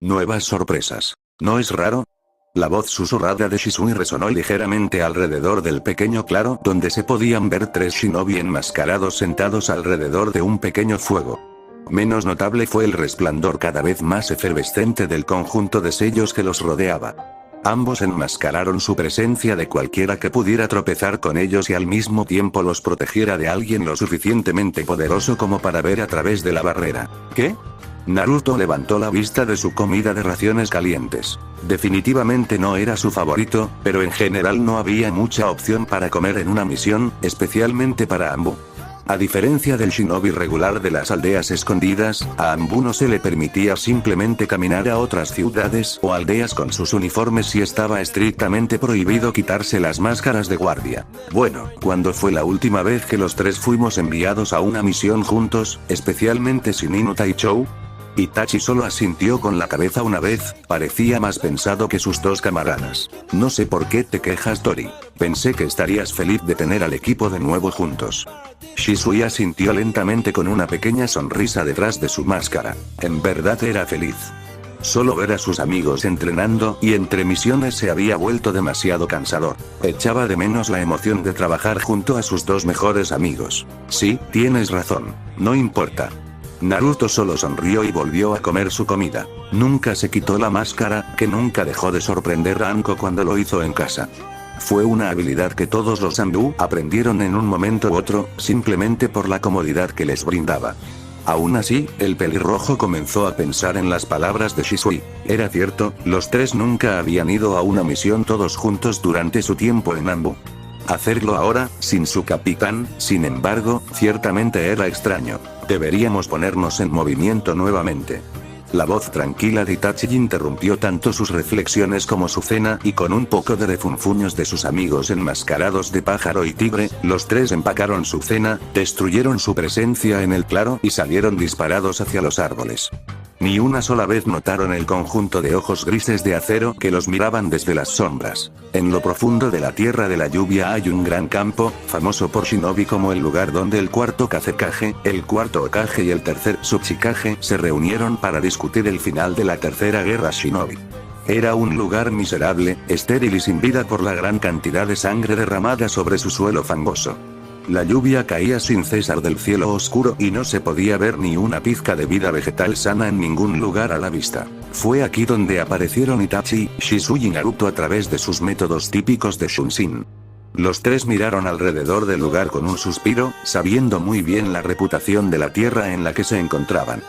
Nuevas sorpresas. ¿No es raro? La voz susurrada de Shisui resonó ligeramente alrededor del pequeño claro donde se podían ver 3 shinobi enmascarados sentados alrededor de un pequeño fuego. Menos notable fue el resplandor cada vez más efervescente del conjunto de sellos que los rodeaba. Ambos enmascararon su presencia de cualquiera que pudiera tropezar con ellos y al mismo tiempo los protegiera de alguien lo suficientemente poderoso como para ver a través de la barrera. ¿Qué? Naruto levantó la vista de su comida de raciones calientes. Definitivamente no era su favorito, pero en general no había mucha opción para comer en una misión, especialmente para Anbu. A diferencia del shinobi regular de las aldeas escondidas, a Anbu no se le permitía simplemente caminar a otras ciudades o aldeas con sus uniformes y estaba estrictamente prohibido quitarse las máscaras de guardia. Bueno, ¿cuándo fue la última vez que los 3 fuimos enviados a una misión juntos, especialmente Shinino Taichou? Itachi solo asintió con la cabeza una vez, parecía más pensado que sus 2 camaradas. No sé por qué te quejas, Tori. Pensé que estarías feliz de tener al equipo de nuevo juntos. Shisui asintió lentamente con una pequeña sonrisa detrás de su máscara. En verdad era feliz. Solo ver a sus amigos entrenando y entre misiones se había vuelto demasiado cansador. Echaba de menos la emoción de trabajar junto a sus 2 mejores amigos. Sí, tienes razón. No importa. Naruto solo sonrió y volvió a comer su comida. Nunca se quitó la máscara, que nunca dejó de sorprender a Anko cuando lo hizo en casa. Fue una habilidad que todos los Anbu aprendieron en un momento u otro, simplemente por la comodidad que les brindaba. Aún así, el pelirrojo comenzó a pensar en las palabras de Shisui. Era cierto, los 3 nunca habían ido a una misión todos juntos durante su tiempo en Anbu. Hacerlo ahora, sin su capitán, sin embargo, ciertamente era extraño. Deberíamos ponernos en movimiento nuevamente. La voz tranquila de Itachi interrumpió tanto sus reflexiones como su cena y con un poco de refunfuños de sus amigos enmascarados de pájaro y tigre, los 3 empacaron su cena, destruyeron su presencia en el claro y salieron disparados hacia los árboles. Ni una sola vez notaron el conjunto de ojos grises de acero que los miraban desde las sombras. En lo profundo de la tierra de la lluvia hay un gran campo, famoso por shinobi como el lugar donde el 4º Kazekage, el 4º Hokage y el 3er Tsuchikage se reunieron para discutir el final de la tercera guerra shinobi. Era un lugar miserable, estéril y sin vida por la gran cantidad de sangre derramada sobre su suelo fangoso. La lluvia caía sin cesar del cielo oscuro y no se podía ver ni una pizca de vida vegetal sana en ningún lugar a la vista. Fue aquí donde aparecieron Itachi, Shisui y Naruto a través de sus métodos típicos de Shunshin. Los 3 miraron alrededor del lugar con un suspiro, sabiendo muy bien la reputación de la tierra en la que se encontraban.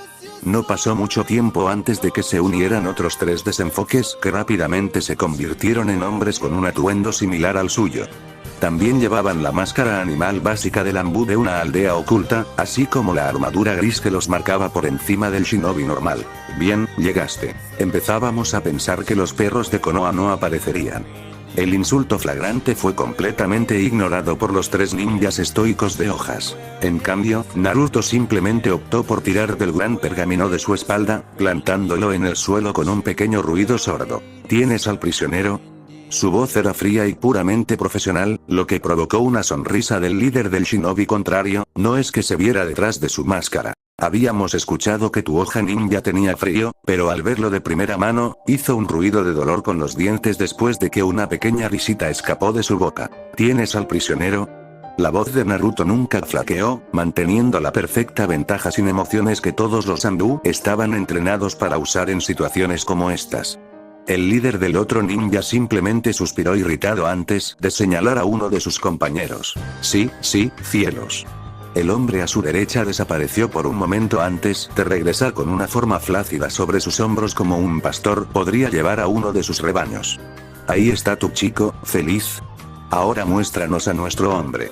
No pasó mucho tiempo antes de que se unieran otros 3 desenfoques que rápidamente se convirtieron en hombres con un atuendo similar al suyo. También llevaban la máscara animal básica del Anbu de una aldea oculta, así como la armadura gris que los marcaba por encima del shinobi normal. Bien, llegaste. Empezábamos a pensar que los perros de Konoha no aparecerían. El insulto flagrante fue completamente ignorado por los 3 ninjas estoicos de hojas. En cambio, Naruto simplemente optó por tirar del gran pergamino de su espalda, plantándolo en el suelo con un pequeño ruido sordo. ¿Tienes al prisionero? Su voz era fría y puramente profesional, lo que provocó una sonrisa del líder del shinobi contrario. No es que se viera detrás de su máscara. Habíamos escuchado que tu hoja ninja tenía frío, pero al verlo de primera mano, hizo un ruido de dolor con los dientes después de que una pequeña risita escapó de su boca. ¿Tienes al prisionero? La voz de Naruto nunca flaqueó, manteniendo la perfecta ventaja sin emociones que todos los Anbu estaban entrenados para usar en situaciones como estas. El líder del otro ninja simplemente suspiró irritado antes de señalar a uno de sus compañeros. Sí, cielos. El hombre a su derecha desapareció por un momento antes de regresar con una forma flácida sobre sus hombros como un pastor podría llevar a uno de sus rebaños. Ahí está tu chico, feliz. Ahora muéstranos a nuestro hombre.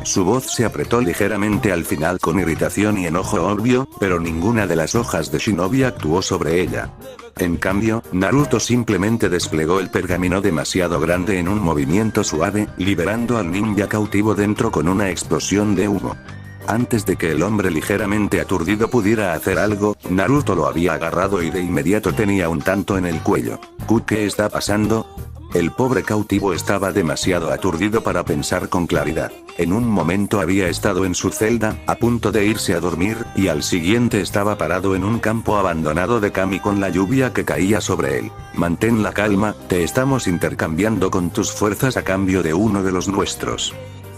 Su voz se apretó ligeramente al final con irritación y enojo obvio, pero ninguna de las hojas de shinobi actuó sobre ella. En cambio, Naruto simplemente desplegó el pergamino demasiado grande en un movimiento suave, liberando al ninja cautivo dentro con una explosión de humo. Antes de que el hombre ligeramente aturdido pudiera hacer algo, Naruto lo había agarrado y de inmediato tenía un tanto en el cuello. ¿Qué está pasando? El pobre cautivo estaba demasiado aturdido para pensar con claridad. En un momento había estado en su celda, a punto de irse a dormir, y al siguiente estaba parado en un campo abandonado de Kami con la lluvia que caía sobre él. Mantén la calma, te estamos intercambiando con tus fuerzas a cambio de uno de los nuestros.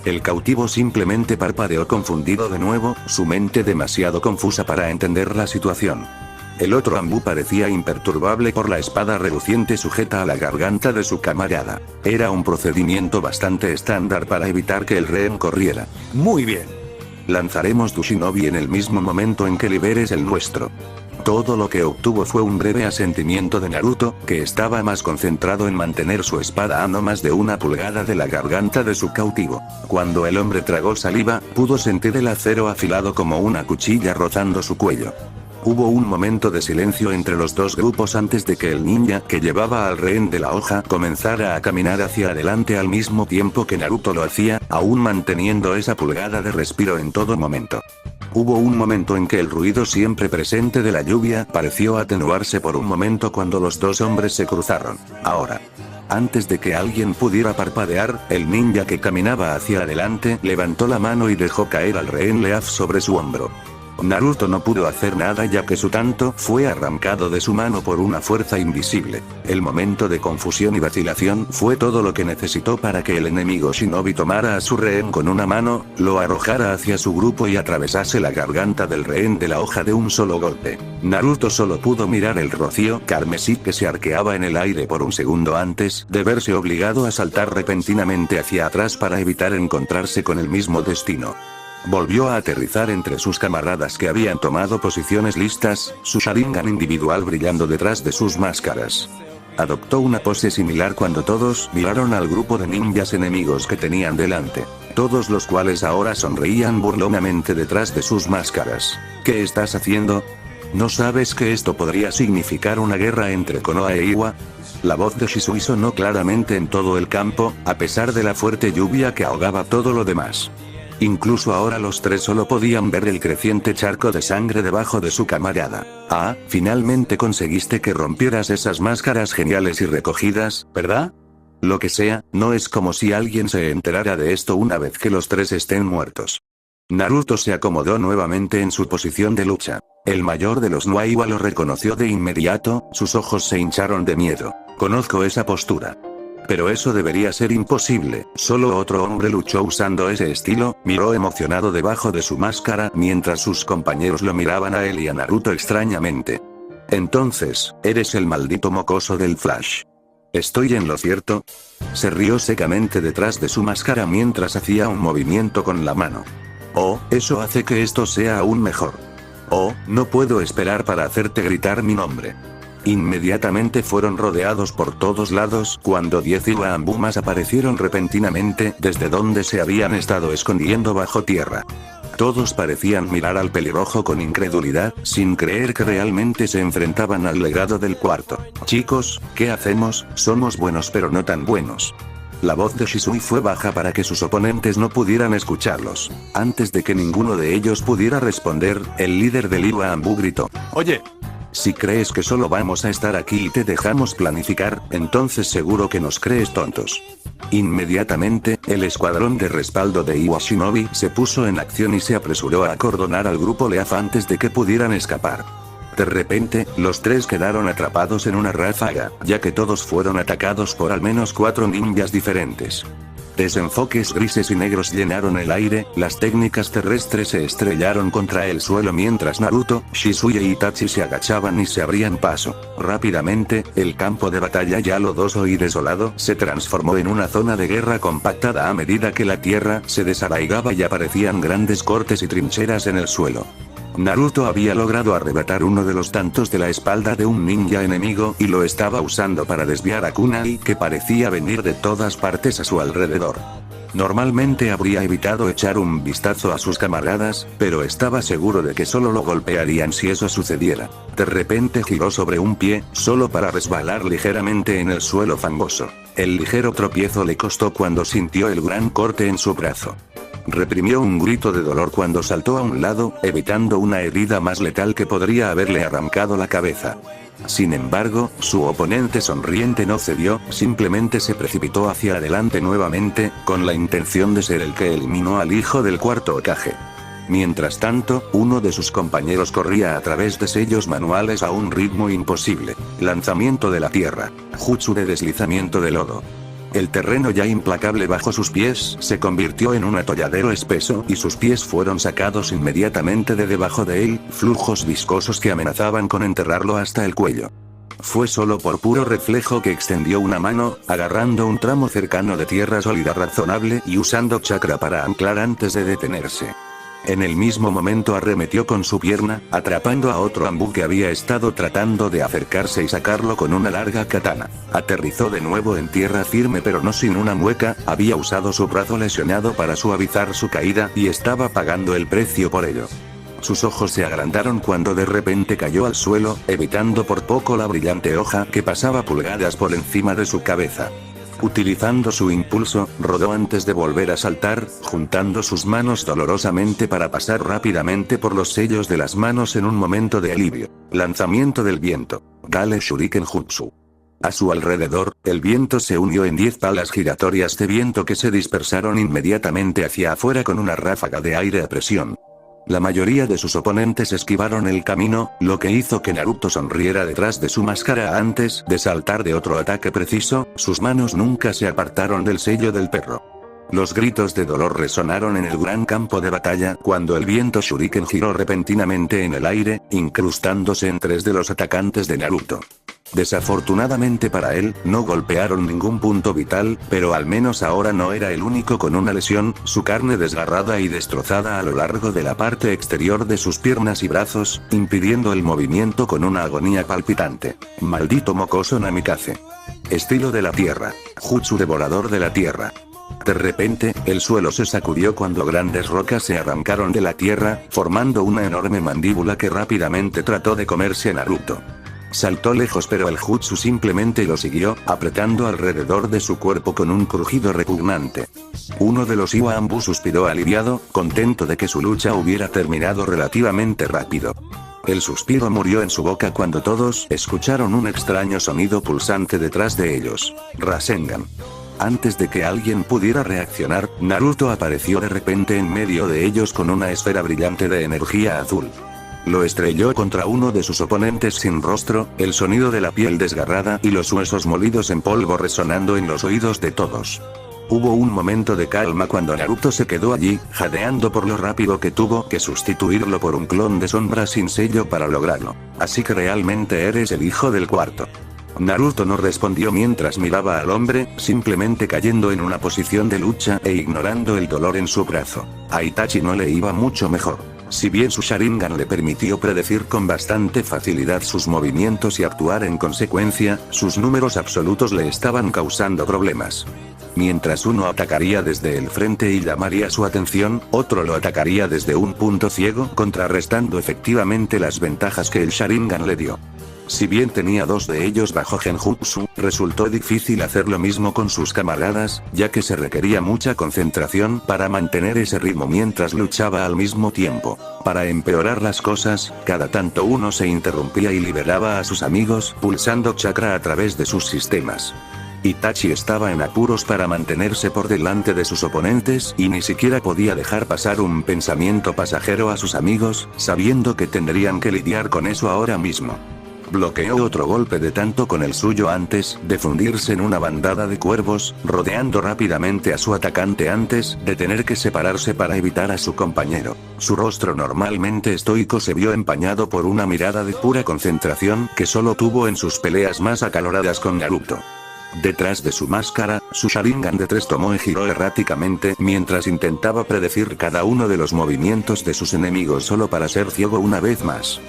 El cautivo simplemente parpadeó confundido de nuevo, su mente demasiado confusa para entender la situación. El otro Anbu parecía imperturbable por la espada reluciente sujeta a la garganta de su camarada. Era un procedimiento bastante estándar para evitar que el rehén corriera. Muy bien. Lanzaremos tu shinobi en el mismo momento en que liberes el nuestro. Todo lo que obtuvo fue un breve asentimiento de Naruto, que estaba más concentrado en mantener su espada a no más de 1 pulgada de la garganta de su cautivo. Cuando el hombre tragó saliva, pudo sentir el acero afilado como una cuchilla rozando su cuello. Hubo un momento de silencio entre los dos grupos antes de que el ninja que llevaba al rehén de la hoja comenzara a caminar hacia adelante al mismo tiempo que Naruto lo hacía, aún manteniendo esa pulgada de respiro en todo momento. Hubo un momento en que el ruido siempre presente de la lluvia pareció atenuarse por un momento cuando los dos hombres se cruzaron. Ahora. Antes de que alguien pudiera parpadear, el ninja que caminaba hacia adelante levantó la mano y dejó caer al rehén Leaf sobre su hombro. Naruto no pudo hacer nada ya que su tanto fue arrancado de su mano por una fuerza invisible. El momento de confusión y vacilación fue todo lo que necesitó para que el enemigo shinobi tomara a su rehén con una mano, lo arrojara hacia su grupo y atravesase la garganta del rehén de la hoja de un solo golpe. Naruto solo pudo mirar el rocío carmesí que se arqueaba en el aire por un segundo antes de verse obligado a saltar repentinamente hacia atrás para evitar encontrarse con el mismo destino. Volvió a aterrizar entre sus camaradas que habían tomado posiciones listas, su Sharingan individual brillando detrás de sus máscaras. Adoptó una pose similar cuando todos miraron al grupo de ninjas enemigos que tenían delante, todos los cuales ahora sonreían burlonamente detrás de sus máscaras. ¿Qué estás haciendo? ¿No sabes que esto podría significar una guerra entre Konoha e Iwa? La voz de Shisui sonó claramente en todo el campo, a pesar de la fuerte lluvia que ahogaba todo lo demás. Incluso ahora los tres solo podían ver el creciente charco de sangre debajo de su camarada. Ah, finalmente conseguiste que rompieras esas máscaras geniales y recogidas, ¿verdad? Lo que sea, no es como si alguien se enterara de esto una vez que los tres estén muertos. Naruto se acomodó nuevamente en su posición de lucha. El mayor de los Naiwa lo reconoció de inmediato, sus ojos se hincharon de miedo. Conozco esa postura. Pero eso debería ser imposible, solo otro hombre luchó usando ese estilo, miró emocionado debajo de su máscara mientras sus compañeros lo miraban a él y a Naruto extrañamente. Entonces, eres el maldito mocoso del Flash. ¿Estoy en lo cierto? Se rió secamente detrás de su máscara mientras hacía un movimiento con la mano. Oh, eso hace que esto sea aún mejor. Oh, no puedo esperar para hacerte gritar mi nombre. Inmediatamente fueron rodeados por todos lados cuando 10 Iwa Anbu más aparecieron repentinamente desde donde se habían estado escondiendo bajo tierra. Todos parecían mirar al pelirrojo con incredulidad, sin creer que realmente se enfrentaban al legado del cuarto. Chicos, ¿qué hacemos? Somos buenos pero no tan buenos. La voz de Shisui fue baja para que sus oponentes no pudieran escucharlos. Antes de que ninguno de ellos pudiera responder, el líder del Iwa Anbu gritó. Oye. Si crees que solo vamos a estar aquí y te dejamos planificar, entonces seguro que nos crees tontos. Inmediatamente, el escuadrón de respaldo de Iwa Shinobi se puso en acción y se apresuró a acordonar al grupo Leaf antes de que pudieran escapar. De repente, los tres quedaron atrapados en una ráfaga, ya que todos fueron atacados por al menos 4 ninjas diferentes. Desenfoques grises y negros llenaron el aire, las técnicas terrestres se estrellaron contra el suelo mientras Naruto, Shisui e Itachi se agachaban y se abrían paso. Rápidamente, el campo de batalla ya lodoso y desolado se transformó en una zona de guerra compactada a medida que la tierra se desarraigaba y aparecían grandes cortes y trincheras en el suelo. Naruto había logrado arrebatar uno de los tantos de la espalda de un ninja enemigo y lo estaba usando para desviar a Kunai que parecía venir de todas partes a su alrededor. Normalmente habría evitado echar un vistazo a sus camaradas, pero estaba seguro de que solo lo golpearían si eso sucediera. De repente giró sobre un pie, solo para resbalar ligeramente en el suelo fangoso. El ligero tropiezo le costó cuando sintió el gran corte en su brazo. Reprimió un grito de dolor cuando saltó a un lado, evitando una herida más letal que podría haberle arrancado la cabeza. Sin embargo, su oponente sonriente no cedió, simplemente se precipitó hacia adelante nuevamente, con la intención de ser el que eliminó al hijo del cuarto Hokage. Mientras tanto, uno de sus compañeros corría a través de sellos manuales a un ritmo imposible. Lanzamiento de la tierra. Jutsu de deslizamiento de lodo. El terreno ya implacable bajo sus pies se convirtió en un atolladero espeso y sus pies fueron sacados inmediatamente de debajo de él, flujos viscosos que amenazaban con enterrarlo hasta el cuello. Fue solo por puro reflejo que extendió una mano, agarrando un tramo cercano de tierra sólida razonable y usando chakra para anclar antes de detenerse. En el mismo momento arremetió con su pierna, atrapando a otro Anbu que había estado tratando de acercarse y sacarlo con una larga katana. Aterrizó de nuevo en tierra firme pero no sin una mueca, había usado su brazo lesionado para suavizar su caída y estaba pagando el precio por ello. Sus ojos se agrandaron cuando de repente cayó al suelo, evitando por poco la brillante hoja que pasaba pulgadas por encima de su cabeza. Utilizando su impulso, rodó antes de volver a saltar, juntando sus manos dolorosamente para pasar rápidamente por los sellos de las manos en un momento de alivio. Lanzamiento del viento. Gale Shuriken Jutsu. A su alrededor, el viento se unió en 10 palas giratorias de viento que se dispersaron inmediatamente hacia afuera con una ráfaga de aire a presión. La mayoría de sus oponentes esquivaron el camino, lo que hizo que Naruto sonriera detrás de su máscara antes de saltar de otro ataque preciso, sus manos nunca se apartaron del sello del perro. Los gritos de dolor resonaron en el gran campo de batalla cuando el viento Shuriken giró repentinamente en el aire, incrustándose en 3 de los atacantes de Naruto. Desafortunadamente para él, no golpearon ningún punto vital, pero al menos ahora no era el único con una lesión, su carne desgarrada y destrozada a lo largo de la parte exterior de sus piernas y brazos, impidiendo el movimiento con una agonía palpitante. Maldito mocoso Namikaze. Estilo de la tierra. Jutsu devorador de la tierra. De repente, el suelo se sacudió cuando grandes rocas se arrancaron de la tierra, formando una enorme mandíbula que rápidamente trató de comerse a Naruto. Saltó lejos pero el jutsu simplemente lo siguió, apretando alrededor de su cuerpo con un crujido repugnante. Uno de los Iwa Anbu suspiró aliviado, contento de que su lucha hubiera terminado relativamente rápido. El suspiro murió en su boca cuando todos escucharon un extraño sonido pulsante detrás de ellos. Rasengan. Antes de que alguien pudiera reaccionar, Naruto apareció de repente en medio de ellos con una esfera brillante de energía azul. Lo estrelló contra uno de sus oponentes sin rostro, el sonido de la piel desgarrada y los huesos molidos en polvo resonando en los oídos de todos. Hubo un momento de calma cuando Naruto se quedó allí, jadeando por lo rápido que tuvo que sustituirlo por un clon de sombra sin sello para lograrlo. Así que realmente eres el hijo del cuarto. Naruto no respondió mientras miraba al hombre, simplemente cayendo en una posición de lucha e ignorando el dolor en su brazo. A Itachi no le iba mucho mejor. Si bien su Sharingan le permitió predecir con bastante facilidad sus movimientos y actuar en consecuencia, sus números absolutos le estaban causando problemas. Mientras uno atacaría desde el frente y llamaría su atención, otro lo atacaría desde un punto ciego, contrarrestando efectivamente las ventajas que el Sharingan le dio. Si bien tenía 2 de ellos bajo Genjutsu, resultó difícil hacer lo mismo con sus camaradas, ya que se requería mucha concentración para mantener ese ritmo mientras luchaba al mismo tiempo. Para empeorar las cosas, cada tanto uno se interrumpía y liberaba a sus amigos, pulsando chakra a través de sus sistemas. Itachi estaba en apuros para mantenerse por delante de sus oponentes y ni siquiera podía dejar pasar un pensamiento pasajero a sus amigos, sabiendo que tendrían que lidiar con eso ahora mismo. Bloqueó otro golpe de tanto con el suyo antes de fundirse en una bandada de cuervos, rodeando rápidamente a su atacante antes de tener que separarse para evitar a su compañero. Su rostro normalmente estoico se vio empañado por una mirada de pura concentración que solo tuvo en sus peleas más acaloradas con Naruto. Detrás de su máscara, su Sharingan de 3 tomó y giró erráticamente mientras intentaba predecir cada uno de los movimientos de sus enemigos solo para ser ciego una vez más.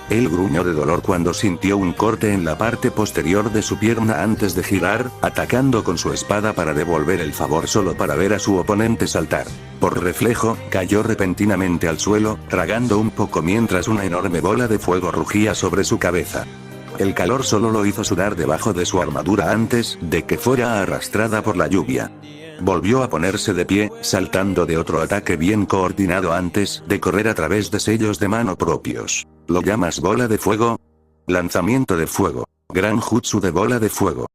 Él gruñó de dolor cuando sintió un corte en la parte posterior de su pierna antes de girar, atacando con su espada para devolver el favor solo para ver a su oponente saltar. Por reflejo, cayó repentinamente al suelo, tragando un poco mientras una enorme bola de fuego rugía sobre su cabeza. El calor solo lo hizo sudar debajo de su armadura antes de que fuera arrastrada por la lluvia. Volvió a ponerse de pie, saltando de otro ataque bien coordinado antes de correr a través de sellos de mano propios. ¿Lo llamas bola de fuego? Lanzamiento de fuego. Gran jutsu de bola de fuego.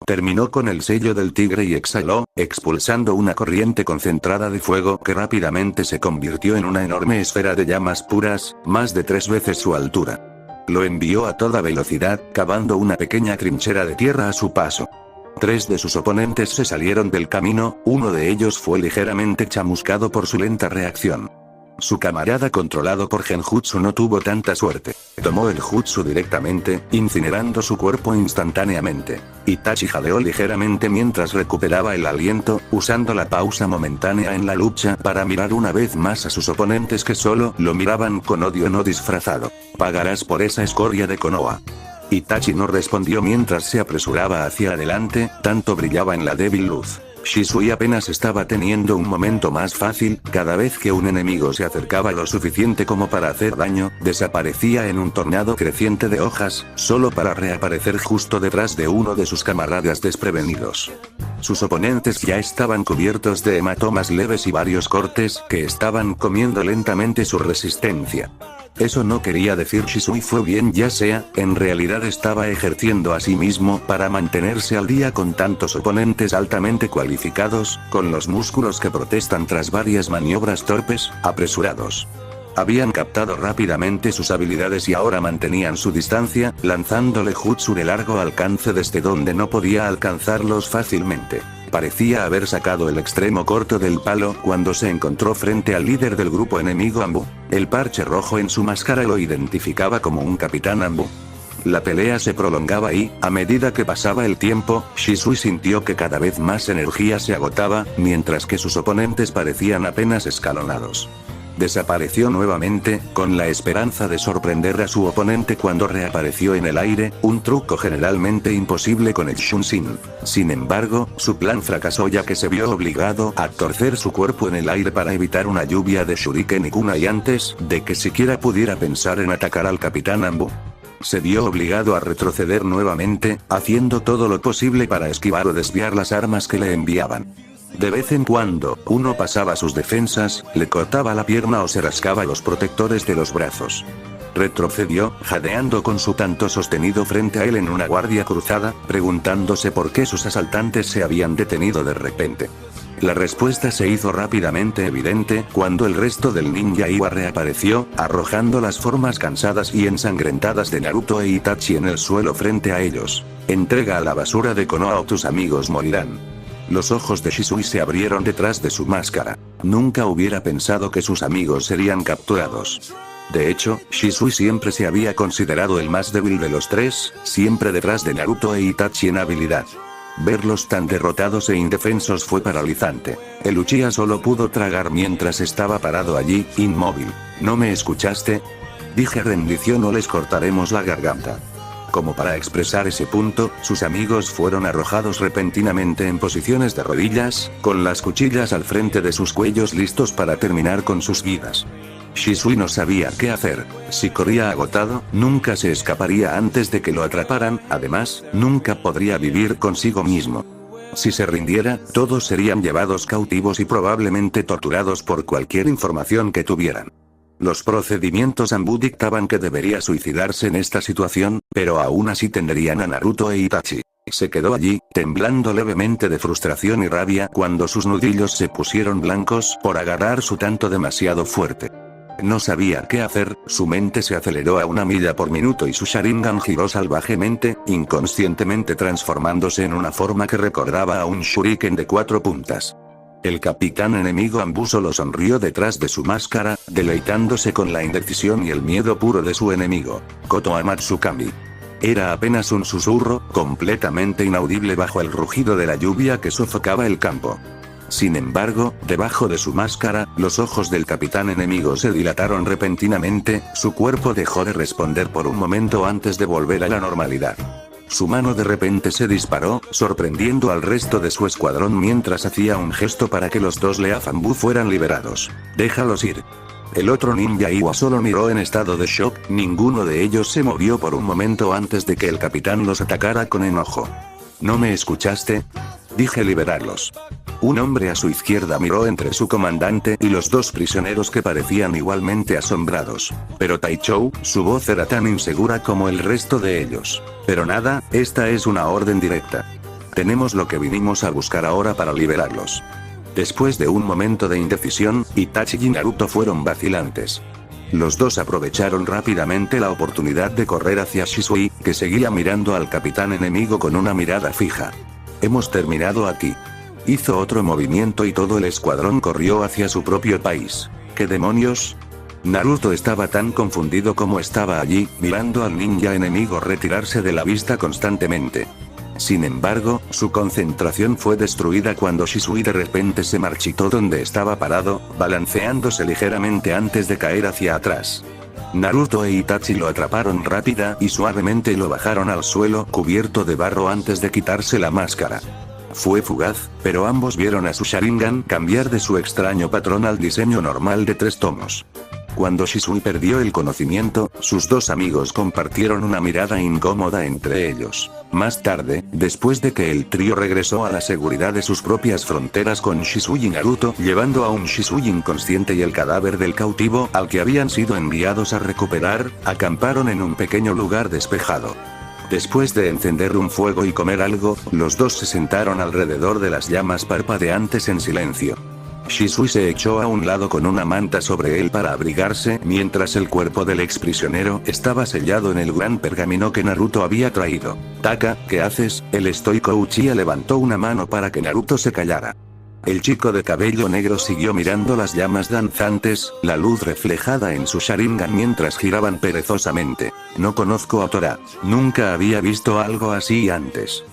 Terminó con el sello del tigre y exhaló, expulsando una corriente concentrada de fuego que rápidamente se convirtió en una enorme esfera de llamas puras, más de 3 veces su altura. Lo envió a toda velocidad, cavando una pequeña trinchera de tierra a su paso. 3 de sus oponentes se salieron del camino, uno de ellos fue ligeramente chamuscado por su lenta reacción. Su camarada controlado por Genjutsu no tuvo tanta suerte. Tomó el jutsu directamente, incinerando su cuerpo instantáneamente. Itachi jadeó ligeramente mientras recuperaba el aliento, usando la pausa momentánea en la lucha para mirar una vez más a sus oponentes que solo lo miraban con odio no disfrazado. Pagarás por esa escoria de Konoha. Itachi no respondió mientras se apresuraba hacia adelante, tanto brillaba en la débil luz. Shisui apenas estaba teniendo un momento más fácil, cada vez que un enemigo se acercaba lo suficiente como para hacer daño, desaparecía en un tornado creciente de hojas, solo para reaparecer justo detrás de uno de sus camaradas desprevenidos. Sus oponentes ya estaban cubiertos de hematomas leves y varios cortes que estaban comiendo lentamente su resistencia. Eso no quería decir Shisui fue bien, ya sea, en realidad estaba ejerciendo a sí mismo para mantenerse al día con tantos oponentes altamente cualificados, con los músculos que protestan tras varias maniobras torpes, apresurados. Habían captado rápidamente sus habilidades y ahora mantenían su distancia, lanzándole jutsu de largo alcance desde donde no podía alcanzarlos fácilmente. Parecía haber sacado el extremo corto del palo cuando se encontró frente al líder del grupo enemigo Anbu. El parche rojo en su máscara lo identificaba como un capitán Anbu. La pelea se prolongaba y, a medida que pasaba el tiempo, Shisui sintió que cada vez más energía se agotaba, mientras que sus oponentes parecían apenas escalonados. Desapareció nuevamente, con la esperanza de sorprender a su oponente cuando reapareció en el aire, un truco generalmente imposible con el Shunshin. Sin embargo, su plan fracasó ya que se vio obligado a torcer su cuerpo en el aire para evitar una lluvia de shuriken y kunai antes de que siquiera pudiera pensar en atacar al capitán Anbu. Se vio obligado a retroceder nuevamente, haciendo todo lo posible para esquivar o desviar las armas que le enviaban. De vez en cuando, uno pasaba sus defensas, le cortaba la pierna o se rascaba los protectores de los brazos. Retrocedió, jadeando con su tanto sostenido frente a él en una guardia cruzada, preguntándose por qué sus asaltantes se habían detenido de repente. La respuesta se hizo rápidamente evidente cuando el resto del ninja Iwa reapareció, arrojando las formas cansadas y ensangrentadas de Naruto e Itachi en el suelo frente a ellos. Entrega a la basura de Konoha o tus amigos morirán. Los ojos de Shisui se abrieron detrás de su máscara. Nunca hubiera pensado que sus amigos serían capturados. De hecho, Shisui siempre se había considerado el más débil de los tres, siempre detrás de Naruto e Itachi en habilidad. Verlos tan derrotados e indefensos fue paralizante. El Uchiha solo pudo tragar mientras estaba parado allí, inmóvil. ¿No me escuchaste? Dije rendición o les cortaremos la garganta. Como para expresar ese punto, sus amigos fueron arrojados repentinamente en posiciones de rodillas, con las cuchillas al frente de sus cuellos listos para terminar con sus vidas. Shisui no sabía qué hacer. Si corría agotado, nunca se escaparía antes de que lo atraparan, además, nunca podría vivir consigo mismo. Si se rindiera, todos serían llevados cautivos y probablemente torturados por cualquier información que tuvieran. Los procedimientos Anbu dictaban que debería suicidarse en esta situación, pero aún así tenderían a Naruto e Itachi. Se quedó allí, temblando levemente de frustración y rabia cuando sus nudillos se pusieron blancos por agarrar su tanto demasiado fuerte. No sabía qué hacer, su mente se aceleró a 1 milla por minuto y su Sharingan giró salvajemente, inconscientemente transformándose en una forma que recordaba a un shuriken de 4 puntas. El capitán enemigo Anbu solo sonrió detrás de su máscara, deleitándose con la indecisión y el miedo puro de su enemigo, Koto Amatsukami. Era apenas un susurro, completamente inaudible bajo el rugido de la lluvia que sofocaba el campo. Sin embargo, debajo de su máscara, los ojos del capitán enemigo se dilataron repentinamente, su cuerpo dejó de responder por un momento antes de volver a la normalidad. Su mano de repente se disparó, sorprendiendo al resto de su escuadrón mientras hacía un gesto para que los dos Leaf Anbu fueran liberados. Déjalos ir. El otro ninja Iwa solo miró en estado de shock, ninguno de ellos se movió por un momento antes de que el capitán los atacara con enojo. ¿No me escuchaste? Dije liberarlos. Un hombre a su izquierda miró entre su comandante y los dos prisioneros que parecían igualmente asombrados. Pero Taichou, su voz era tan insegura como el resto de ellos. Pero nada, esta es una orden directa. Tenemos lo que vinimos a buscar ahora para liberarlos. Después de un momento de indecisión, Itachi y Naruto fueron vacilantes. Los dos aprovecharon rápidamente la oportunidad de correr hacia Shisui, que seguía mirando al capitán enemigo con una mirada fija. Hemos terminado aquí. Hizo otro movimiento y todo el escuadrón corrió hacia su propio país. ¿Qué demonios? Naruto estaba tan confundido como estaba allí, mirando al ninja enemigo retirarse de la vista constantemente. Sin embargo, su concentración fue destruida cuando Shisui de repente se marchitó donde estaba parado, balanceándose ligeramente antes de caer hacia atrás. Naruto e Itachi lo atraparon rápida y suavemente y lo bajaron al suelo cubierto de barro antes de quitarse la máscara. Fue fugaz, pero ambos vieron a su Sharingan cambiar de su extraño patrón al diseño normal de 3 tomos. Cuando Shisui perdió el conocimiento, sus dos amigos compartieron una mirada incómoda entre ellos. Más tarde, después de que el trío regresó a la seguridad de sus propias fronteras con Shisui y Naruto, llevando a un Shisui inconsciente y el cadáver del cautivo al que habían sido enviados a recuperar, acamparon en un pequeño lugar despejado. Después de encender un fuego y comer algo, los dos se sentaron alrededor de las llamas parpadeantes en silencio. Shisui se echó a un lado con una manta sobre él para abrigarse, mientras el cuerpo del exprisionero estaba sellado en el gran pergamino que Naruto había traído. Taka, ¿qué haces? El estoico Uchiha levantó una mano para que Naruto se callara. El chico de cabello negro siguió mirando las llamas danzantes, la luz reflejada en su Sharingan mientras giraban perezosamente. No conozco a Tora. Nunca había visto algo así antes.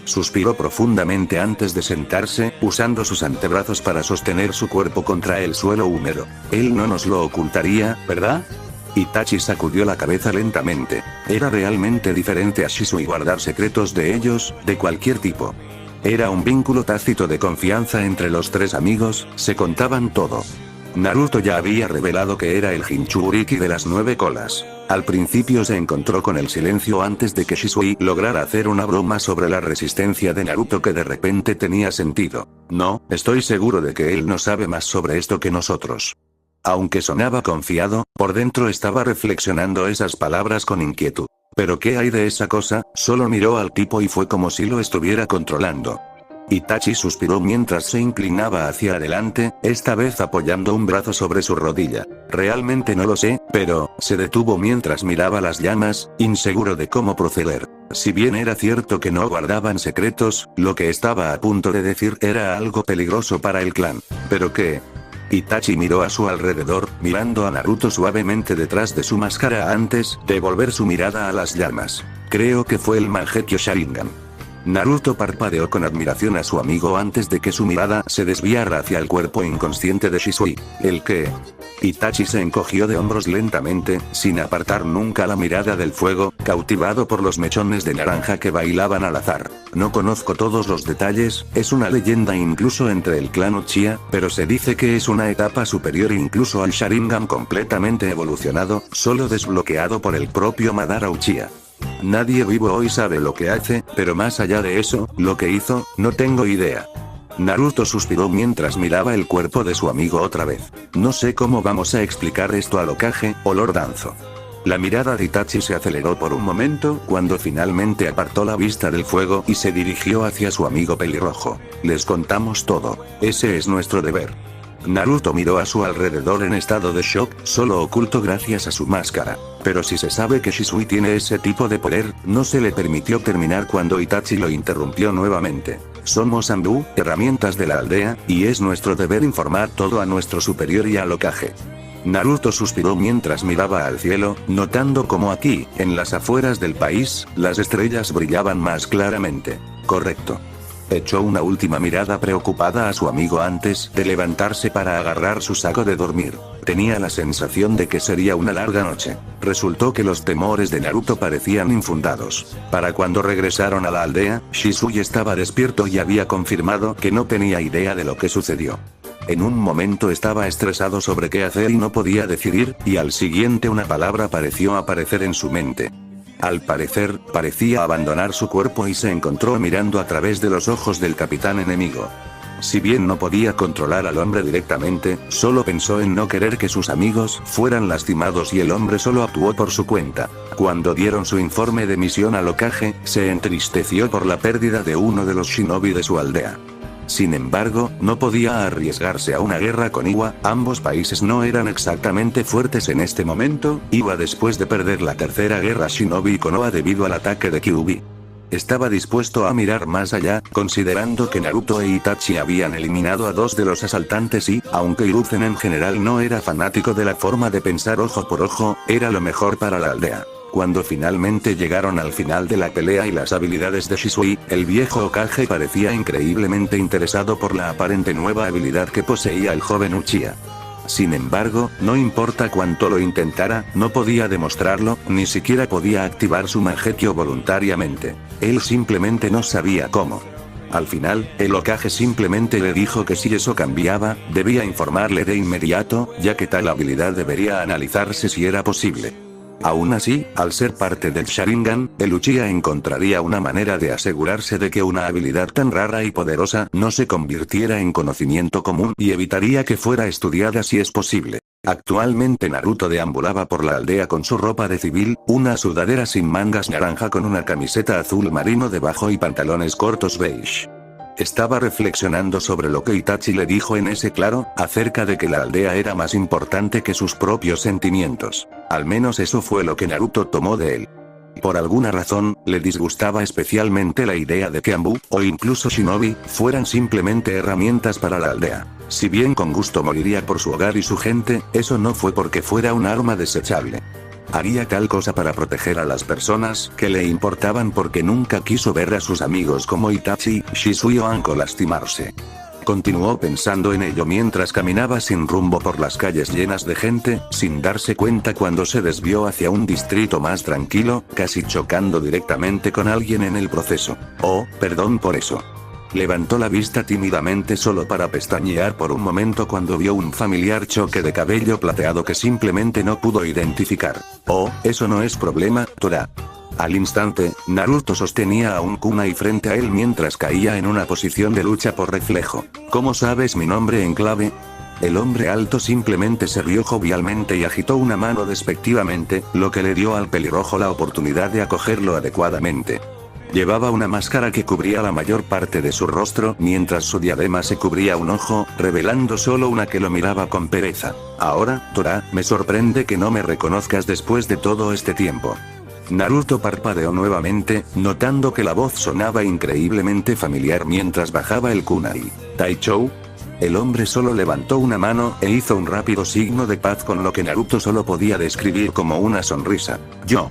Suspiró profundamente antes de sentarse, usando sus antebrazos para sostener su cuerpo contra el suelo húmedo. Él no nos lo ocultaría, ¿verdad? Itachi sacudió la cabeza lentamente. Era realmente diferente a Shisui guardar secretos de ellos, de cualquier tipo. Era un vínculo tácito de confianza entre los tres amigos, se contaban todo. Naruto ya había revelado que era el Jinchuriki de las 9 colas. Al principio se encontró con el silencio antes de que Shisui lograra hacer una broma sobre la resistencia de Naruto que de repente tenía sentido. No, estoy seguro de que él no sabe más sobre esto que nosotros. Aunque sonaba confiado, por dentro estaba reflexionando esas palabras con inquietud. ¿Pero qué hay de esa cosa? Solo miró al tipo y fue como si lo estuviera controlando. Itachi suspiró mientras se inclinaba hacia adelante, esta vez apoyando un brazo sobre su rodilla. Realmente no lo sé, pero, se detuvo mientras miraba las llamas, inseguro de cómo proceder. Si bien era cierto que no guardaban secretos, lo que estaba a punto de decir era algo peligroso para el clan. ¿Pero qué? Itachi miró a su alrededor, mirando a Naruto suavemente detrás de su máscara antes de volver su mirada a las llamas. Creo que fue el Mangekyo Sharingan. Naruto parpadeó con admiración a su amigo antes de que su mirada se desviara hacia el cuerpo inconsciente de Shisui. ¿El qué? Itachi se encogió de hombros lentamente, sin apartar nunca la mirada del fuego, cautivado por los mechones de naranja que bailaban al azar. No conozco todos los detalles, es una leyenda incluso entre el clan Uchiha, pero se dice que es una etapa superior incluso al Sharingan completamente evolucionado, solo desbloqueado por el propio Madara Uchiha. Nadie vivo hoy sabe lo que hace, pero más allá de eso, lo que hizo, no tengo idea. Naruto suspiró mientras miraba el cuerpo de su amigo otra vez. No sé cómo vamos a explicar esto al Hokage, o Lord Danzo. La mirada de Itachi se aceleró por un momento cuando finalmente apartó la vista del fuego y se dirigió hacia su amigo pelirrojo. Les contamos todo. Ese es nuestro deber. Naruto miró a su alrededor en estado de shock, solo oculto gracias a su máscara. Pero si se sabe que Shisui tiene ese tipo de poder, no se le permitió terminar cuando Itachi lo interrumpió nuevamente. Somos Anbu, herramientas de la aldea, y es nuestro deber informar todo a nuestro superior y al Hokage. Naruto suspiró mientras miraba al cielo, notando como aquí, en las afueras del país, las estrellas brillaban más claramente. Correcto. Echó una última mirada preocupada a su amigo antes de levantarse para agarrar su saco de dormir. Tenía la sensación de que sería una larga noche. Resultó que los temores de Naruto parecían infundados. Para cuando regresaron a la aldea, Shisui estaba despierto y había confirmado que no tenía idea de lo que sucedió. En un momento estaba estresado sobre qué hacer y no podía decidir, y al siguiente una palabra pareció aparecer en su mente. Al parecer, parecía abandonar su cuerpo y se encontró mirando a través de los ojos del capitán enemigo. Si bien no podía controlar al hombre directamente, solo pensó en no querer que sus amigos fueran lastimados y el hombre solo actuó por su cuenta. Cuando dieron su informe de misión al Hokage, se entristeció por la pérdida de uno de los shinobi de su aldea. Sin embargo, no podía arriesgarse a una guerra con Iwa, ambos países no eran exactamente fuertes en este momento, Iwa después de perder la tercera guerra shinobi Konoha debido al ataque de Kyuubi. Estaba dispuesto a mirar más allá, considerando que Naruto e Itachi habían eliminado a dos de los asaltantes y, aunque Hiruzen en general no era fanático de la forma de pensar ojo por ojo, era lo mejor para la aldea. Cuando finalmente llegaron al final de la pelea y las habilidades de Shisui, el viejo Hokage parecía increíblemente interesado por la aparente nueva habilidad que poseía el joven Uchiha. Sin embargo, no importa cuánto lo intentara, no podía demostrarlo, ni siquiera podía activar su Mangekyō voluntariamente. Él simplemente no sabía cómo. Al final, el Hokage simplemente le dijo que si eso cambiaba, debía informarle de inmediato, ya que tal habilidad debería analizarse si era posible. Aún así, al ser parte del Sharingan, el Uchiha encontraría una manera de asegurarse de que una habilidad tan rara y poderosa no se convirtiera en conocimiento común y evitaría que fuera estudiada si es posible. Actualmente Naruto deambulaba por la aldea con su ropa de civil, una sudadera sin mangas naranja con una camiseta azul marino debajo y pantalones cortos beige. Estaba reflexionando sobre lo que Itachi le dijo en ese claro, acerca de que la aldea era más importante que sus propios sentimientos. Al menos eso fue lo que Naruto tomó de él. Por alguna razón, le disgustaba especialmente la idea de que Anbu, o incluso Shinobi, fueran simplemente herramientas para la aldea. Si bien con gusto moriría por su hogar y su gente, eso no fue porque fuera un arma desechable. Haría tal cosa para proteger a las personas que le importaban porque nunca quiso ver a sus amigos como Itachi, Shisui o Anko lastimarse. Continuó pensando en ello mientras caminaba sin rumbo por las calles llenas de gente, sin darse cuenta cuando se desvió hacia un distrito más tranquilo, casi chocando directamente con alguien en el proceso. Oh, perdón por eso. Levantó la vista tímidamente solo para pestañear por un momento cuando vio un familiar choque de cabello plateado que simplemente no pudo identificar. Oh, eso no es problema, Tora. Al instante, Naruto sostenía a un kunai frente a él mientras caía en una posición de lucha por reflejo. ¿Cómo sabes mi nombre en clave? El hombre alto simplemente se rió jovialmente y agitó una mano despectivamente, lo que le dio al pelirrojo la oportunidad de acogerlo adecuadamente. Llevaba una máscara que cubría la mayor parte de su rostro, mientras su diadema se cubría un ojo, revelando solo una que lo miraba con pereza. Ahora, Tora, me sorprende que no me reconozcas después de todo este tiempo. Naruto parpadeó nuevamente, notando que la voz sonaba increíblemente familiar mientras bajaba el kunai. ¿Taichou? El hombre solo levantó una mano e hizo un rápido signo de paz con lo que Naruto solo podía describir como una sonrisa. Yo.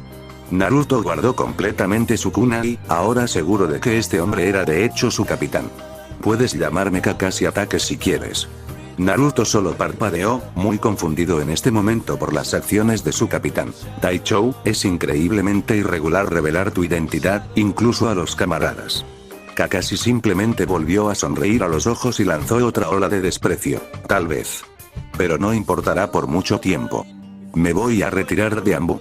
Naruto guardó completamente su kunai, ahora seguro de que este hombre era de hecho su capitán. Puedes llamarme Kakashi Ataque si quieres. Naruto solo parpadeó, muy confundido en este momento por las acciones de su capitán. Taichou, es increíblemente irregular revelar tu identidad, incluso a los camaradas. Kakashi simplemente volvió a sonreír a los ojos y lanzó otra ola de desprecio. Tal vez. Pero no importará por mucho tiempo. Me voy a retirar de Anbu.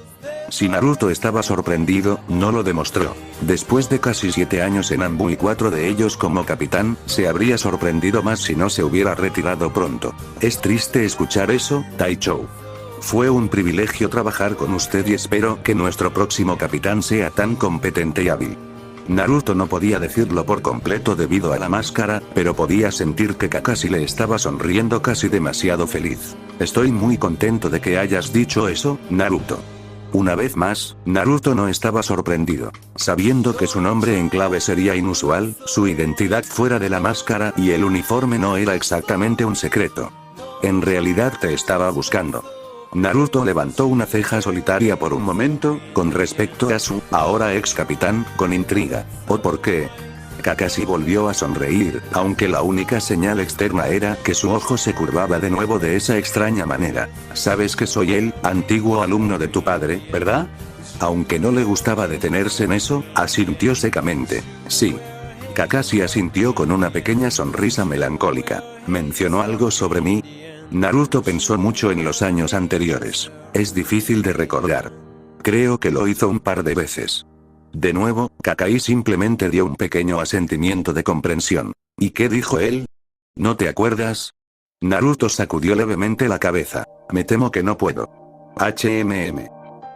Si Naruto estaba sorprendido, no lo demostró. Después de casi 7 años en Anbu y 4 de ellos como capitán, se habría sorprendido más si no se hubiera retirado pronto. Es triste escuchar eso, Taichou. Fue un privilegio trabajar con usted y espero que nuestro próximo capitán sea tan competente y hábil. Naruto no podía decirlo por completo debido a la máscara, pero podía sentir que Kakashi le estaba sonriendo casi demasiado feliz. Estoy muy contento de que hayas dicho eso, Naruto. Una vez más, Naruto no estaba sorprendido. Sabiendo que su nombre en clave sería inusual, su identidad fuera de la máscara y el uniforme no era exactamente un secreto. En realidad te estaba buscando. Naruto levantó una ceja solitaria por un momento, con respecto a su, ahora ex capitán, con intriga. ¿O por qué? Kakashi volvió a sonreír, aunque la única señal externa era que su ojo se curvaba de nuevo de esa extraña manera. Sabes que soy el antiguo alumno de tu padre, ¿verdad? Aunque no le gustaba detenerse en eso, asintió secamente. Sí. Kakashi asintió con una pequeña sonrisa melancólica. ¿Mencionó algo sobre mí? Naruto pensó mucho en los años anteriores. Es difícil de recordar. Creo que lo hizo un par de veces. De nuevo, Kakashi simplemente dio un pequeño asentimiento de comprensión. ¿Y qué dijo él? ¿No te acuerdas? Naruto sacudió levemente la cabeza. Me temo que no puedo.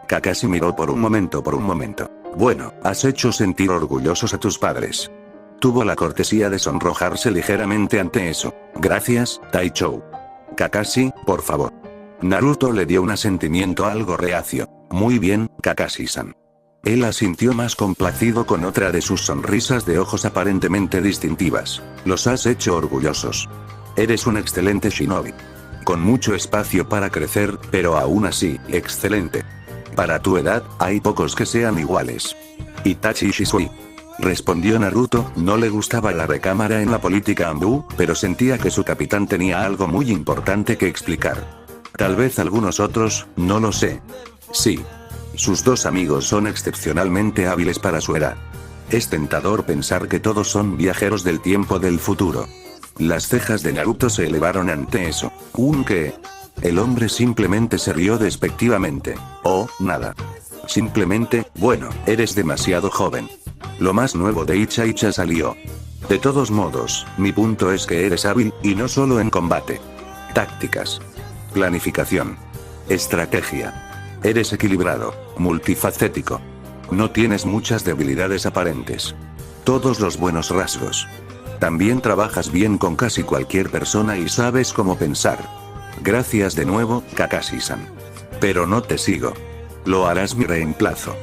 Kakashi miró por un momento. Bueno, has hecho sentir orgullosos a tus padres. Tuvo la cortesía de sonrojarse ligeramente ante eso. Gracias, Taichou. Kakashi, por favor. Naruto le dio un asentimiento algo reacio. Muy bien, Kakashi-san. Él asintió más complacido con otra de sus sonrisas de ojos aparentemente distintivas. Los has hecho orgullosos. Eres un excelente shinobi. Con mucho espacio para crecer, pero aún así, excelente. Para tu edad, hay pocos que sean iguales. Itachi Shisui. Respondió Naruto, no le gustaba la recámara en la política Anbu, pero sentía que su capitán tenía algo muy importante que explicar. Tal vez algunos otros, no lo sé. Sí. Sus dos amigos son excepcionalmente hábiles para su edad. Es tentador pensar que todos son viajeros del tiempo del futuro. Las cejas de Naruto se elevaron ante eso. ¿Qué? El hombre simplemente se rió despectivamente. Oh, nada. Simplemente, bueno, eres demasiado joven. Lo más nuevo de Icha salió. De todos modos, mi punto es que eres hábil, y no solo en combate. Tácticas. Planificación. Estrategia. Eres equilibrado, multifacético. No tienes muchas debilidades aparentes. Todos los buenos rasgos. También trabajas bien con casi cualquier persona y sabes cómo pensar. Gracias de nuevo, Kakashi-san. Pero no te sigo. Lo harás mi reemplazo.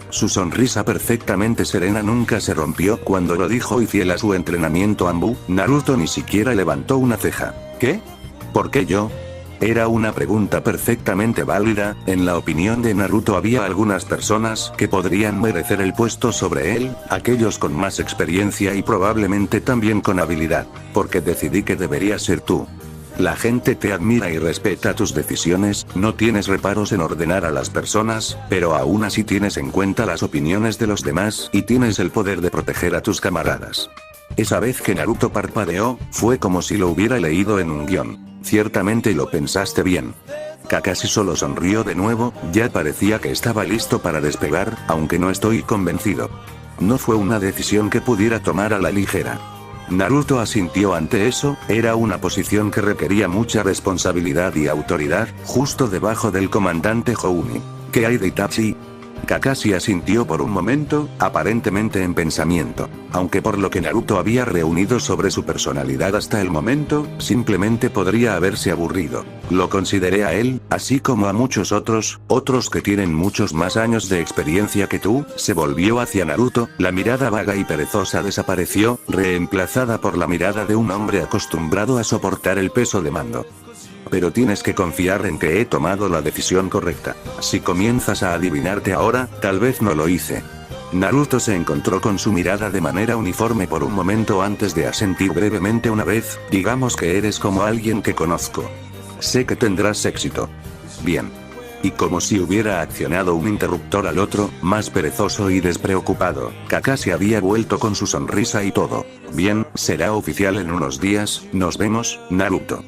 Su sonrisa perfectamente serena nunca se rompió cuando lo dijo y fiel a su entrenamiento Anbu, Naruto ni siquiera levantó una ceja. ¿Qué? ¿Por qué yo? Era una pregunta perfectamente válida. En la opinión de Naruto había algunas personas que podrían merecer el puesto sobre él, aquellos con más experiencia y probablemente también con habilidad, porque decidí que debería ser tú. La gente te admira y respeta tus decisiones, no tienes reparos en ordenar a las personas, pero aún así tienes en cuenta las opiniones de los demás y tienes el poder de proteger a tus camaradas. Esa vez que Naruto parpadeó, fue como si lo hubiera leído en un guión. Ciertamente lo pensaste bien. Kakashi solo sonrió de nuevo, ya parecía que estaba listo para despegar, aunque no estoy convencido. No fue una decisión que pudiera tomar a la ligera. Naruto asintió ante eso, era una posición que requería mucha responsabilidad y autoridad, justo debajo del comandante Houmi. ¿Qué hay de Itachi? Kakashi asintió por un momento, aparentemente en pensamiento. Aunque por lo que Naruto había reunido sobre su personalidad hasta el momento, simplemente podría haberse aburrido. Lo consideré a él, así como a muchos otros que tienen muchos más años de experiencia que tú. Se volvió hacia Naruto, la mirada vaga y perezosa desapareció, reemplazada por la mirada de un hombre acostumbrado a soportar el peso de mando. Pero tienes que confiar en que he tomado la decisión correcta. Si comienzas a adivinarte ahora, tal vez no lo hice. Naruto se encontró con su mirada de manera uniforme por un momento antes de asentir brevemente una vez. Digamos que eres como alguien que conozco. Sé que tendrás éxito. Bien. Y como si hubiera accionado un interruptor al otro, más perezoso y despreocupado, Kakashi había vuelto con su sonrisa y todo. Bien, será oficial en unos días, nos vemos, Naruto.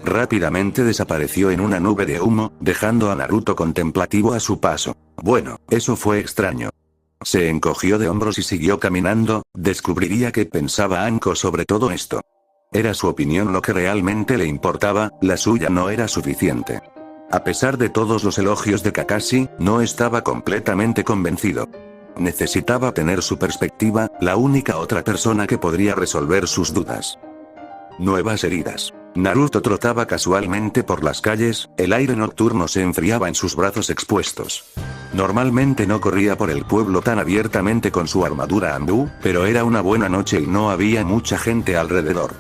Rápidamente desapareció en una nube de humo, dejando a Naruto contemplativo a su paso. Bueno, eso fue extraño. Se encogió de hombros y siguió caminando, descubriría qué pensaba Anko sobre todo esto. Era su opinión lo que realmente le importaba, la suya no era suficiente. A pesar de todos los elogios de Kakashi, no estaba completamente convencido. Necesitaba tener su perspectiva, la única otra persona que podría resolver sus dudas. Nuevas heridas. Naruto trotaba casualmente por las calles, el aire nocturno se enfriaba en sus brazos expuestos. Normalmente no corría por el pueblo tan abiertamente con su armadura Anbu, pero era una buena noche y no había mucha gente alrededor.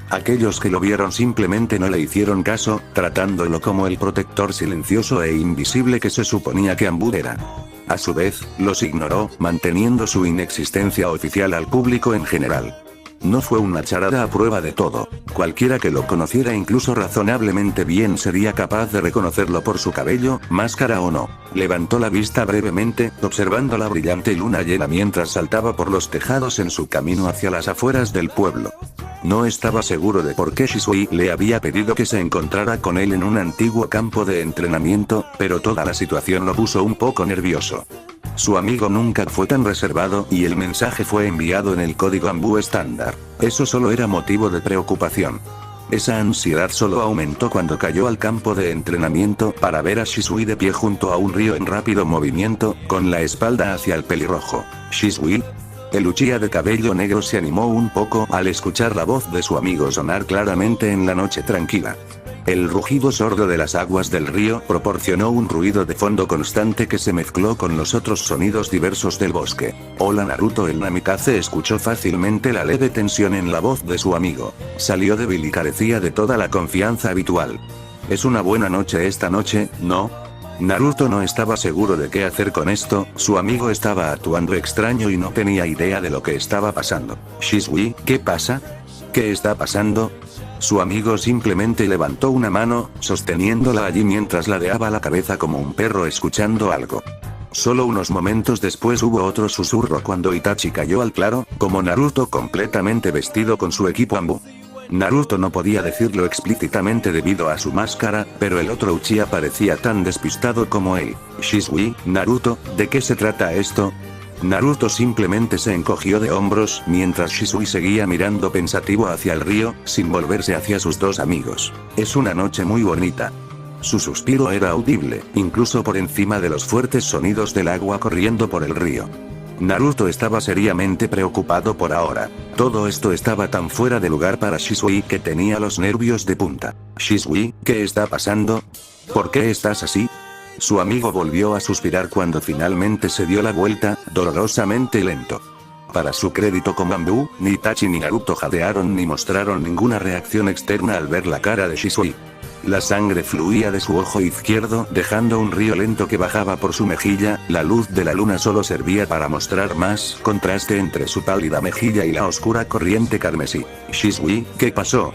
Aquellos que lo vieron simplemente no le hicieron caso, tratándolo como el protector silencioso e invisible que se suponía que Anbu era. A su vez, los ignoró, manteniendo su inexistencia oficial al público en general. No fue una charada a prueba de todo. Cualquiera que lo conociera incluso razonablemente bien sería capaz de reconocerlo por su cabello, máscara o no. Levantó la vista brevemente, observando la brillante luna llena mientras saltaba por los tejados en su camino hacia las afueras del pueblo. No estaba seguro de por qué Shisui le había pedido que se encontrara con él en un antiguo campo de entrenamiento, pero toda la situación lo puso un poco nervioso. Su amigo nunca fue tan reservado y el mensaje fue enviado en el código Anbu estándar. Eso solo era motivo de preocupación. Esa ansiedad solo aumentó cuando cayó al campo de entrenamiento para ver a Shisui de pie junto a un río en rápido movimiento, con la espalda hacia el pelirrojo. ¿Shisui? El Uchiha de cabello negro se animó un poco al escuchar la voz de su amigo sonar claramente en la noche tranquila. El rugido sordo de las aguas del río proporcionó un ruido de fondo constante que se mezcló con los otros sonidos diversos del bosque. Hola Naruto. El Namikaze escuchó fácilmente la leve tensión en la voz de su amigo. Salió débil y carecía de toda la confianza habitual. Es una buena noche esta noche, ¿no? Naruto no estaba seguro de qué hacer con esto, su amigo estaba actuando extraño y no tenía idea de lo que estaba pasando. Shisui, ¿qué pasa? ¿Qué está pasando? Su amigo simplemente levantó una mano, sosteniéndola allí mientras ladeaba la cabeza como un perro escuchando algo. Solo unos momentos después hubo otro susurro cuando Itachi cayó al claro, como Naruto completamente vestido con su equipo Anbu. Naruto no podía decirlo explícitamente debido a su máscara, pero el otro Uchiha parecía tan despistado como él. Shisui, Naruto, ¿de qué se trata esto? Naruto simplemente se encogió de hombros mientras Shisui seguía mirando pensativo hacia el río, sin volverse hacia sus dos amigos. Es una noche muy bonita. Su suspiro era audible, incluso por encima de los fuertes sonidos del agua corriendo por el río. Naruto estaba seriamente preocupado por ahora. Todo esto estaba tan fuera de lugar para Shisui que tenía los nervios de punta. Shisui, ¿qué está pasando? ¿Por qué estás así? Su amigo volvió a suspirar cuando finalmente se dio la vuelta, dolorosamente lento. Para su crédito como Anbu, ni Itachi ni Naruto jadearon ni mostraron ninguna reacción externa al ver la cara de Shisui. La sangre fluía de su ojo izquierdo dejando un río lento que bajaba por su mejilla, la luz de la luna solo servía para mostrar más contraste entre su pálida mejilla y la oscura corriente carmesí. Shisui, ¿qué pasó?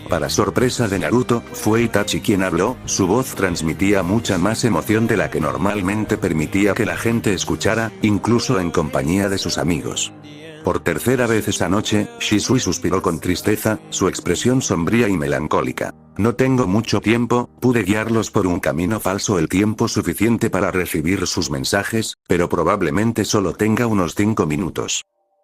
Para sorpresa de Naruto, fue Itachi quien habló, su voz transmitía mucha más emoción de la que normalmente permitía que la gente escuchara, incluso en compañía de sus amigos. Por tercera vez esa noche, Shisui suspiró con tristeza, su expresión sombría y melancólica. No tengo mucho tiempo, pude guiarlos por un camino falso el tiempo suficiente para recibir sus mensajes, pero probablemente solo tenga unos 5 minutos.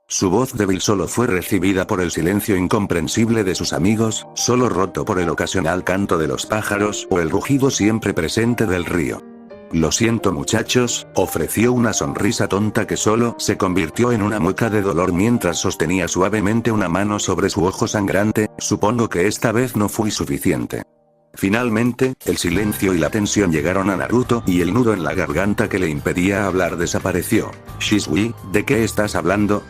Su voz débil solo fue recibida por el silencio incomprensible de sus amigos, solo roto por el ocasional canto de los pájaros o el rugido siempre presente del río. Lo siento muchachos, ofreció una sonrisa tonta que solo se convirtió en una mueca de dolor mientras sostenía suavemente una mano sobre su ojo sangrante, supongo que esta vez no fui suficiente. Finalmente, el silencio y la tensión llegaron a Naruto y el nudo en la garganta que le impedía hablar desapareció. Shisui, ¿de qué estás hablando?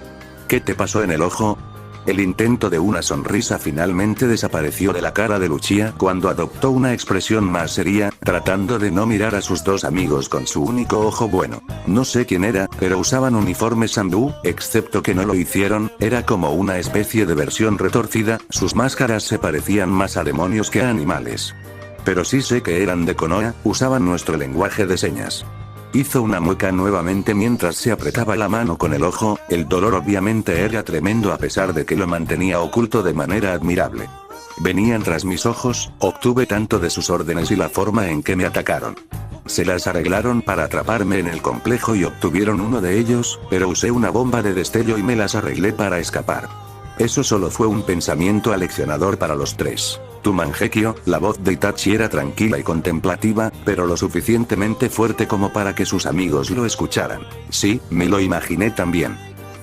¿Qué te pasó en el ojo? El intento de una sonrisa finalmente desapareció de la cara de Uchiha cuando adoptó una expresión más seria, tratando de no mirar a sus dos amigos con su único ojo bueno. No sé quién era, pero usaban uniformes Anbu, excepto que no lo hicieron, era como una especie de versión retorcida, sus máscaras se parecían más a demonios que a animales. Pero sí sé que eran de Konoha, usaban nuestro lenguaje de señas. Hizo una mueca nuevamente mientras se apretaba la mano con el ojo, el dolor obviamente era tremendo a pesar de que lo mantenía oculto de manera admirable. Venían tras mis ojos, obtuve tanto de sus órdenes y la forma en que me atacaron. Se las arreglaron para atraparme en el complejo y obtuvieron uno de ellos, pero usé una bomba de destello y me las arreglé para escapar. Eso solo fue un pensamiento aleccionador para los tres. Tu Mangekyo, la voz de Itachi era tranquila y contemplativa, pero lo suficientemente fuerte como para que sus amigos lo escucharan. Sí, me lo imaginé también.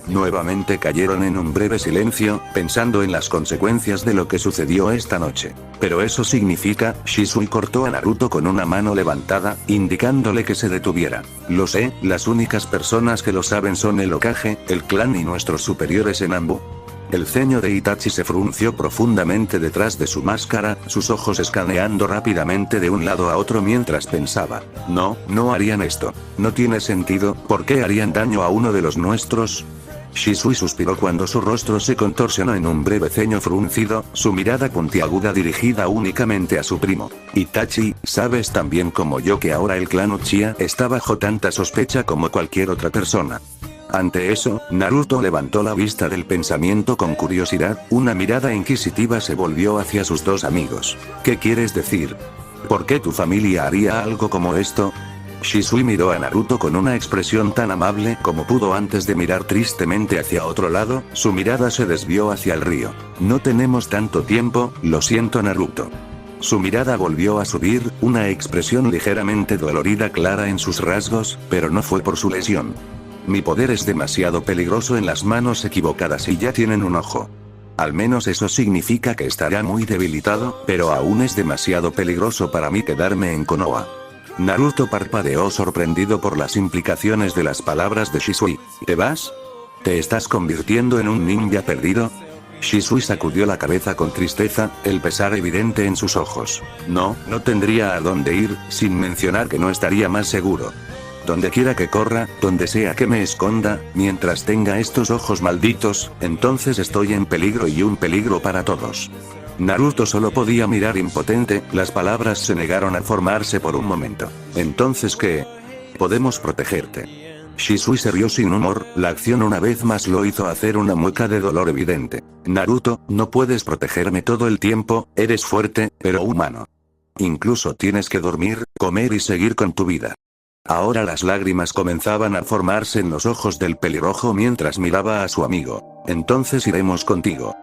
Nuevamente cayeron en un breve silencio, pensando en las consecuencias de lo que sucedió esta noche. Pero eso significa, Shisui cortó a Naruto con una mano levantada, indicándole que se detuviera. Lo sé, las únicas personas que lo saben son el Hokage, el clan y nuestros superiores en Anbu. El ceño de Itachi se frunció profundamente detrás de su máscara, sus ojos escaneando rápidamente de un lado a otro mientras pensaba. No, no harían esto. No tiene sentido, ¿por qué harían daño a uno de los nuestros? Shisui suspiró cuando su rostro se contorsionó en un breve ceño fruncido, su mirada puntiaguda dirigida únicamente a su primo. Itachi, sabes tan bien como yo que ahora el clan Uchiha está bajo tanta sospecha como cualquier otra persona. Ante eso, Naruto levantó la vista del pensamiento con curiosidad, una mirada inquisitiva se volvió hacia sus dos amigos. ¿Qué quieres decir? ¿Por qué tu familia haría algo como esto? Shisui miró a Naruto con una expresión tan amable como pudo antes de mirar tristemente hacia otro lado, su mirada se desvió hacia el río. No tenemos tanto tiempo, lo siento Naruto. Su mirada volvió a subir, una expresión ligeramente dolorida clara en sus rasgos, pero no fue por su lesión. Mi poder es demasiado peligroso en las manos equivocadas y ya tienen un ojo. Al menos eso significa que estará muy debilitado, pero aún es demasiado peligroso para mí quedarme en Konoha. Naruto parpadeó sorprendido por las implicaciones de las palabras de Shisui. ¿Te vas? ¿Te estás convirtiendo en un ninja perdido? Shisui sacudió la cabeza con tristeza, el pesar evidente en sus ojos. No tendría a dónde ir, sin mencionar que no estaría más seguro. Donde quiera que corra, donde sea que me esconda, mientras tenga estos ojos malditos, entonces estoy en peligro y un peligro para todos. Naruto solo podía mirar impotente, las palabras se negaron a formarse por un momento. ¿Entonces qué? Podemos protegerte. Shisui se rió sin humor, la acción una vez más lo hizo hacer una mueca de dolor evidente. Naruto, no puedes protegerme todo el tiempo, eres fuerte, pero humano. Incluso tienes que dormir, comer y seguir con tu vida. Ahora las lágrimas comenzaban a formarse en los ojos del pelirrojo mientras miraba a su amigo. Entonces iremos contigo.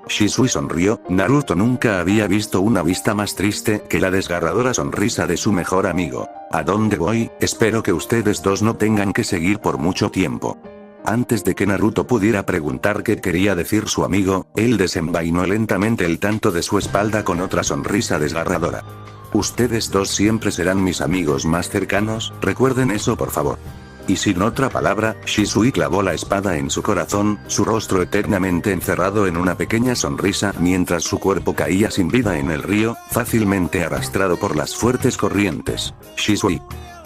Shisui sonrió, Naruto nunca había visto una vista más triste que la desgarradora sonrisa de su mejor amigo. ¿A dónde voy? Espero que ustedes dos no tengan que seguir por mucho tiempo. Antes de que Naruto pudiera preguntar qué quería decir su amigo, él desenvainó lentamente el tanto de su espalda con otra sonrisa desgarradora. Ustedes dos siempre serán mis amigos más cercanos, recuerden eso por favor. Y sin otra palabra, Shisui clavó la espada en su corazón, su rostro eternamente encerrado en una pequeña sonrisa mientras su cuerpo caía sin vida en el río, fácilmente arrastrado por las fuertes corrientes. Shisui.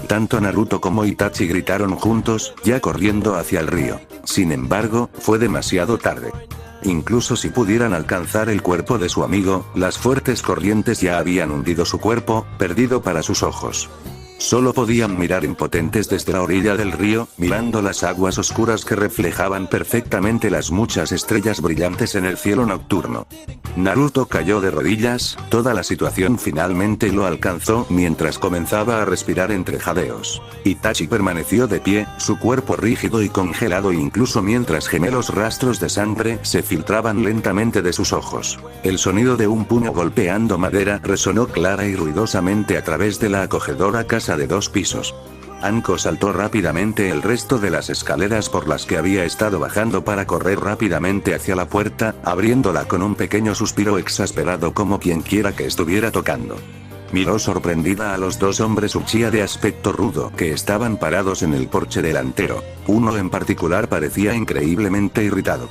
Tanto Naruto como Itachi gritaron juntos, ya corriendo hacia el río. Sin embargo, fue demasiado tarde. Incluso si pudieran alcanzar el cuerpo de su amigo, las fuertes corrientes ya habían hundido su cuerpo, perdido para sus ojos. Solo podían mirar impotentes desde la orilla del río, mirando las aguas oscuras que reflejaban perfectamente las muchas estrellas brillantes en el cielo nocturno. Naruto cayó de rodillas, toda la situación finalmente lo alcanzó mientras comenzaba a respirar entre jadeos. Itachi permaneció de pie, su cuerpo rígido y congelado incluso mientras gemelos rastros de sangre se filtraban lentamente de sus ojos. El sonido de un puño golpeando madera resonó clara y ruidosamente a través de la acogedora casa de 2 pisos. Anko saltó rápidamente el resto de las escaleras por las que había estado bajando para correr rápidamente hacia la puerta, abriéndola con un pequeño suspiro exasperado como quien quiera que estuviera tocando. Miró sorprendida a los 2 hombres Uchiha de aspecto rudo que estaban parados en el porche delantero. Uno en particular parecía increíblemente irritado.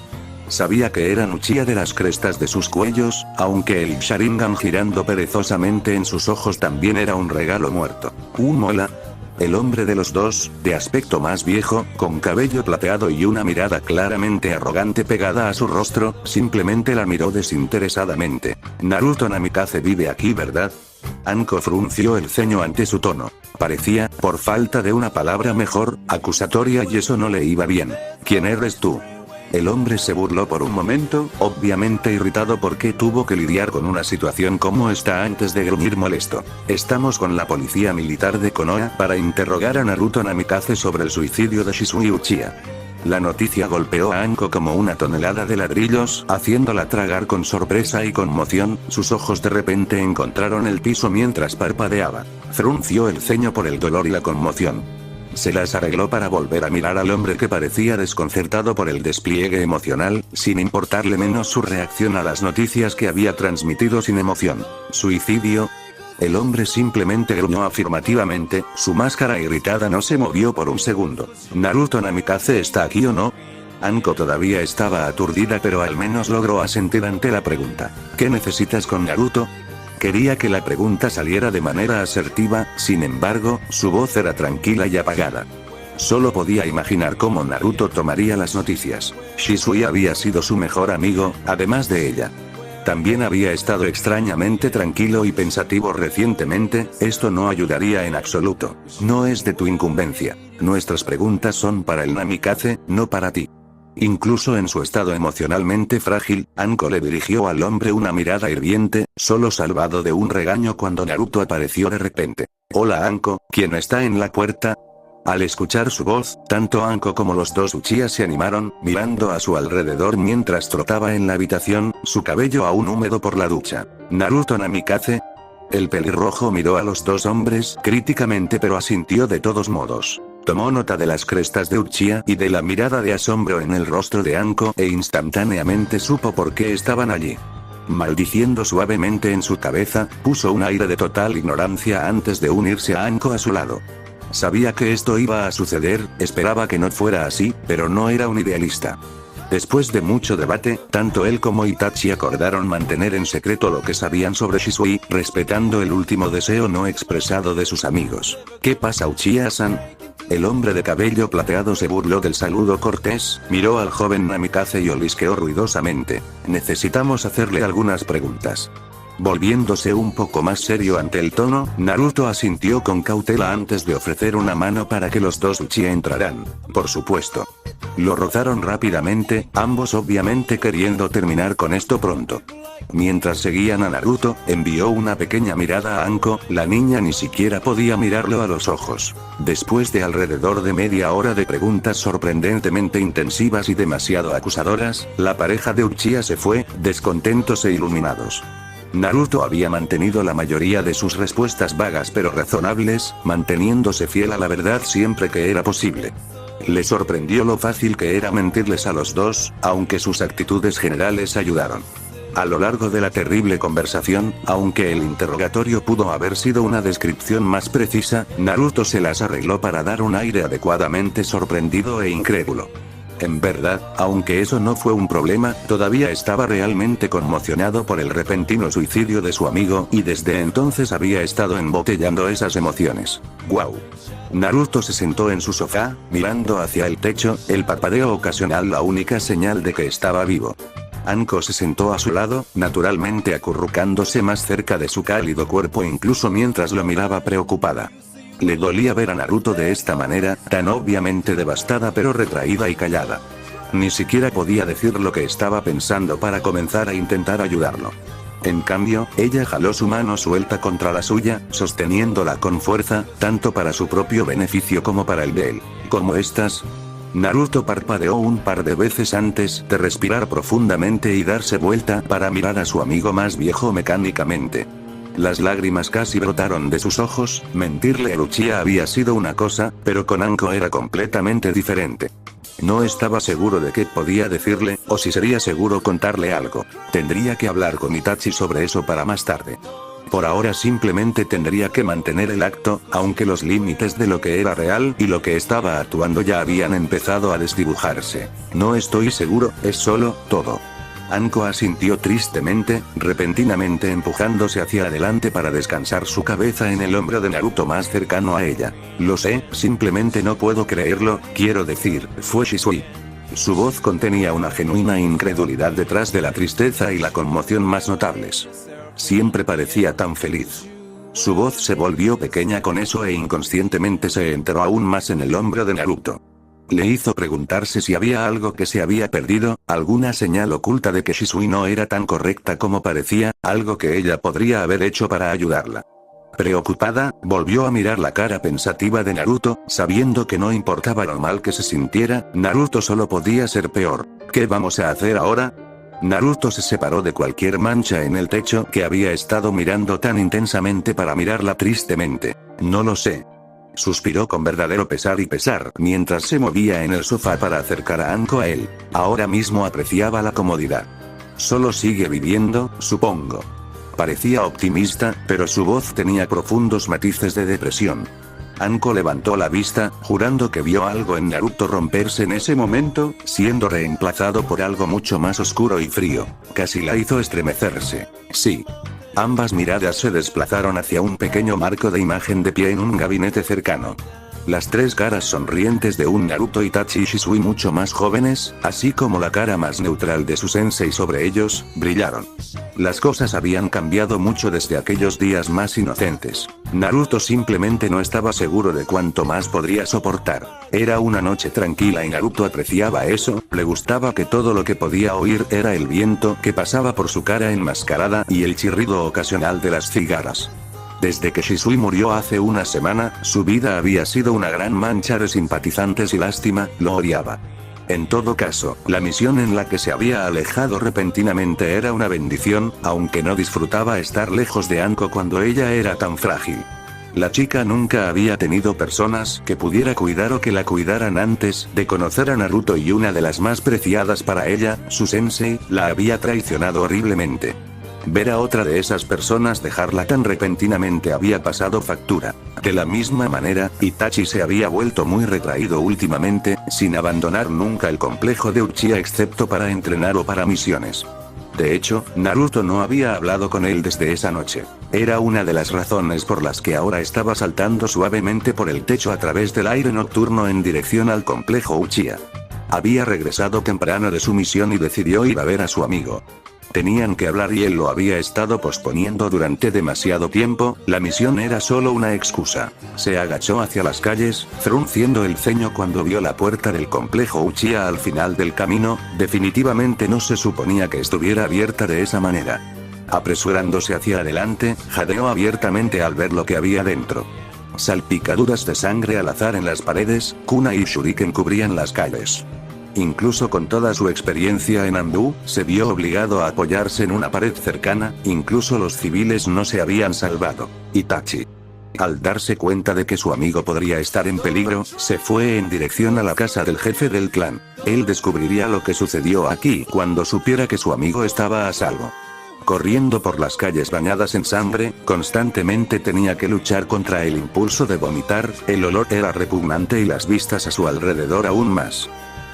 Sabía que eran Uchiha de las crestas de sus cuellos, aunque el Sharingan girando perezosamente en sus ojos también era un regalo muerto. Mola. El hombre de los 2, de aspecto más viejo, con cabello plateado y una mirada claramente arrogante pegada a su rostro, simplemente la miró desinteresadamente. Naruto Namikaze vive aquí, ¿verdad? Anko frunció el ceño ante su tono. Parecía, por falta de una palabra mejor, acusatoria y eso no le iba bien. ¿Quién eres tú? El hombre se burló por un momento, obviamente irritado porque tuvo que lidiar con una situación como esta antes de gruñir molesto. Estamos con la policía militar de Konoha para interrogar a Naruto Namikaze sobre el suicidio de Shisui Uchiha. La noticia golpeó a Anko como una tonelada de ladrillos, haciéndola tragar con sorpresa y conmoción, sus ojos de repente encontraron el piso mientras parpadeaba. Frunció el ceño por el dolor y la conmoción. Se las arregló para volver a mirar al hombre que parecía desconcertado por el despliegue emocional, sin importarle menos su reacción a las noticias que había transmitido sin emoción. ¿Suicidio? El hombre simplemente gruñó afirmativamente, su máscara irritada no se movió por un segundo. ¿Naruto Namikaze está aquí o no? Anko todavía estaba aturdida pero al menos logró asentir ante la pregunta. ¿Qué necesitas con Naruto? Quería que la pregunta saliera de manera asertiva, sin embargo, su voz era tranquila y apagada. Solo podía imaginar cómo Naruto tomaría las noticias. Shisui había sido su mejor amigo, además de ella. También había estado extrañamente tranquilo y pensativo recientemente, esto no ayudaría en absoluto. No es de tu incumbencia. Nuestras preguntas son para el Namikaze, no para ti. Incluso en su estado emocionalmente frágil, Anko le dirigió al hombre una mirada hirviente, solo salvado de un regaño cuando Naruto apareció de repente. Hola Anko, ¿quién está en la puerta? Al escuchar su voz, tanto Anko como los dos Uchiha se animaron, mirando a su alrededor mientras trotaba en la habitación, su cabello aún húmedo por la ducha. ¿Naruto Namikaze? El pelirrojo miró a los dos hombres críticamente pero asintió de todos modos. Tomó nota de las crestas de Uchiha y de la mirada de asombro en el rostro de Anko e instantáneamente supo por qué estaban allí. Maldiciendo suavemente en su cabeza, puso un aire de total ignorancia antes de unirse a Anko a su lado. Sabía que esto iba a suceder, esperaba que no fuera así, pero no era un idealista. Después de mucho debate, tanto él como Itachi acordaron mantener en secreto lo que sabían sobre Shisui, respetando el último deseo no expresado de sus amigos. ¿Qué pasa Uchiha-san? El hombre de cabello plateado se burló del saludo cortés, miró al joven Namikaze y olisqueó ruidosamente. Necesitamos hacerle algunas preguntas. Volviéndose un poco más serio ante el tono, Naruto asintió con cautela antes de ofrecer una mano para que los dos Uchiha entraran. Por supuesto. Lo rozaron rápidamente, ambos obviamente queriendo terminar con esto pronto. Mientras seguían a Naruto, envió una pequeña mirada a Anko, la niña ni siquiera podía mirarlo a los ojos. Después de alrededor de media hora de preguntas sorprendentemente intensivas y demasiado acusadoras, la pareja de Uchiha se fue, descontentos e iluminados. Naruto había mantenido la mayoría de sus respuestas vagas pero razonables, manteniéndose fiel a la verdad siempre que era posible. Le sorprendió lo fácil que era mentirles a los dos, aunque sus actitudes generales ayudaron. A lo largo de la terrible conversación, aunque el interrogatorio pudo haber sido una descripción más precisa, Naruto se las arregló para dar un aire adecuadamente sorprendido e incrédulo. En verdad, aunque eso no fue un problema, todavía estaba realmente conmocionado por el repentino suicidio de su amigo, y desde entonces había estado embotellando esas emociones. ¡Guau! Naruto se sentó en su sofá, mirando hacia el techo, el parpadeo ocasional la única señal de que estaba vivo. Anko se sentó a su lado, naturalmente acurrucándose más cerca de su cálido cuerpo incluso mientras lo miraba preocupada. Le dolía ver a Naruto de esta manera, tan obviamente devastada pero retraída y callada. Ni siquiera podía decir lo que estaba pensando para comenzar a intentar ayudarlo. En cambio, ella jaló su mano suelta contra la suya, sosteniéndola con fuerza, tanto para su propio beneficio como para el de él. ¿Cómo estás? Naruto parpadeó un par de veces antes de respirar profundamente y darse vuelta para mirar a su amigo más viejo mecánicamente. Las lágrimas casi brotaron de sus ojos, mentirle a Uchiha había sido una cosa, pero con Anko era completamente diferente. No estaba seguro de qué podía decirle, o si sería seguro contarle algo. Tendría que hablar con Itachi sobre eso para más tarde. Por ahora simplemente tendría que mantener el acto, aunque los límites de lo que era real y lo que estaba actuando ya habían empezado a desdibujarse. No estoy seguro, es solo, todo. Anko asintió tristemente, repentinamente empujándose hacia adelante para descansar su cabeza en el hombro de Naruto más cercano a ella. Lo sé, simplemente no puedo creerlo, quiero decir, fue Shisui. Su voz contenía una genuina incredulidad detrás de la tristeza y la conmoción más notables. Siempre parecía tan feliz. Su voz se volvió pequeña con eso e inconscientemente se enterró aún más en el hombro de Naruto. Le hizo preguntarse si había algo que se había perdido, alguna señal oculta de que Shisui no era tan correcta como parecía, algo que ella podría haber hecho para ayudarla. Preocupada, volvió a mirar la cara pensativa de Naruto, sabiendo que no importaba lo mal que se sintiera, Naruto solo podía ser peor. ¿Qué vamos a hacer ahora? Naruto se separó de cualquier mancha en el techo que había estado mirando tan intensamente para mirarla tristemente. No lo sé. Suspiró con verdadero pesar y pesar mientras se movía en el sofá para acercar a Anko a él. Ahora mismo apreciaba la comodidad. Solo sigue viviendo, supongo. Parecía optimista, pero su voz tenía profundos matices de depresión. Anko levantó la vista, jurando que vio algo en Naruto romperse en ese momento, siendo reemplazado por algo mucho más oscuro y frío. Casi la hizo estremecerse. Sí. Ambas miradas se desplazaron hacia un pequeño marco de imagen de pie en un gabinete cercano. Las tres caras sonrientes de un Naruto, Itachi y Shisui mucho más jóvenes, así como la cara más neutral de su sensei sobre ellos, brillaron. Las cosas habían cambiado mucho desde aquellos días más inocentes. Naruto simplemente no estaba seguro de cuánto más podría soportar. Era una noche tranquila y Naruto apreciaba eso, le gustaba que todo lo que podía oír era el viento que pasaba por su cara enmascarada y el chirrido ocasional de las cigarras. Desde que Shisui murió hace una semana, su vida había sido una gran mancha de simpatizantes y lástima, lo odiaba. En todo caso, la misión en la que se había alejado repentinamente era una bendición, aunque no disfrutaba estar lejos de Anko cuando ella era tan frágil. La chica nunca había tenido personas que pudiera cuidar o que la cuidaran antes de conocer a Naruto y una de las más preciadas para ella, su sensei, la había traicionado horriblemente. Ver a otra de esas personas dejarla tan repentinamente había pasado factura. De la misma manera, Itachi se había vuelto muy retraído últimamente, sin abandonar nunca el complejo de Uchiha excepto para entrenar o para misiones. De hecho, Naruto no había hablado con él desde esa noche. Era una de las razones por las que ahora estaba saltando suavemente por el techo a través del aire nocturno en dirección al complejo Uchiha. Había regresado temprano de su misión y decidió ir a ver a su amigo. Tenían que hablar y él lo había estado posponiendo durante demasiado tiempo, la misión era solo una excusa. Se agachó hacia las calles, frunciendo el ceño cuando vio la puerta del complejo Uchiha al final del camino, definitivamente no se suponía que estuviera abierta de esa manera. Apresurándose hacia adelante, jadeó abiertamente al ver lo que había dentro. Salpicaduras de sangre al azar en las paredes, kunai y shuriken cubrían las calles. Incluso con toda su experiencia en Andú, se vio obligado a apoyarse en una pared cercana, incluso los civiles no se habían salvado. Itachi, al darse cuenta de que su amigo podría estar en peligro, se fue en dirección a la casa del jefe del clan. Él descubriría lo que sucedió aquí cuando supiera que su amigo estaba a salvo. Corriendo por las calles bañadas en sangre, constantemente tenía que luchar contra el impulso de vomitar, el olor era repugnante y las vistas a su alrededor aún más.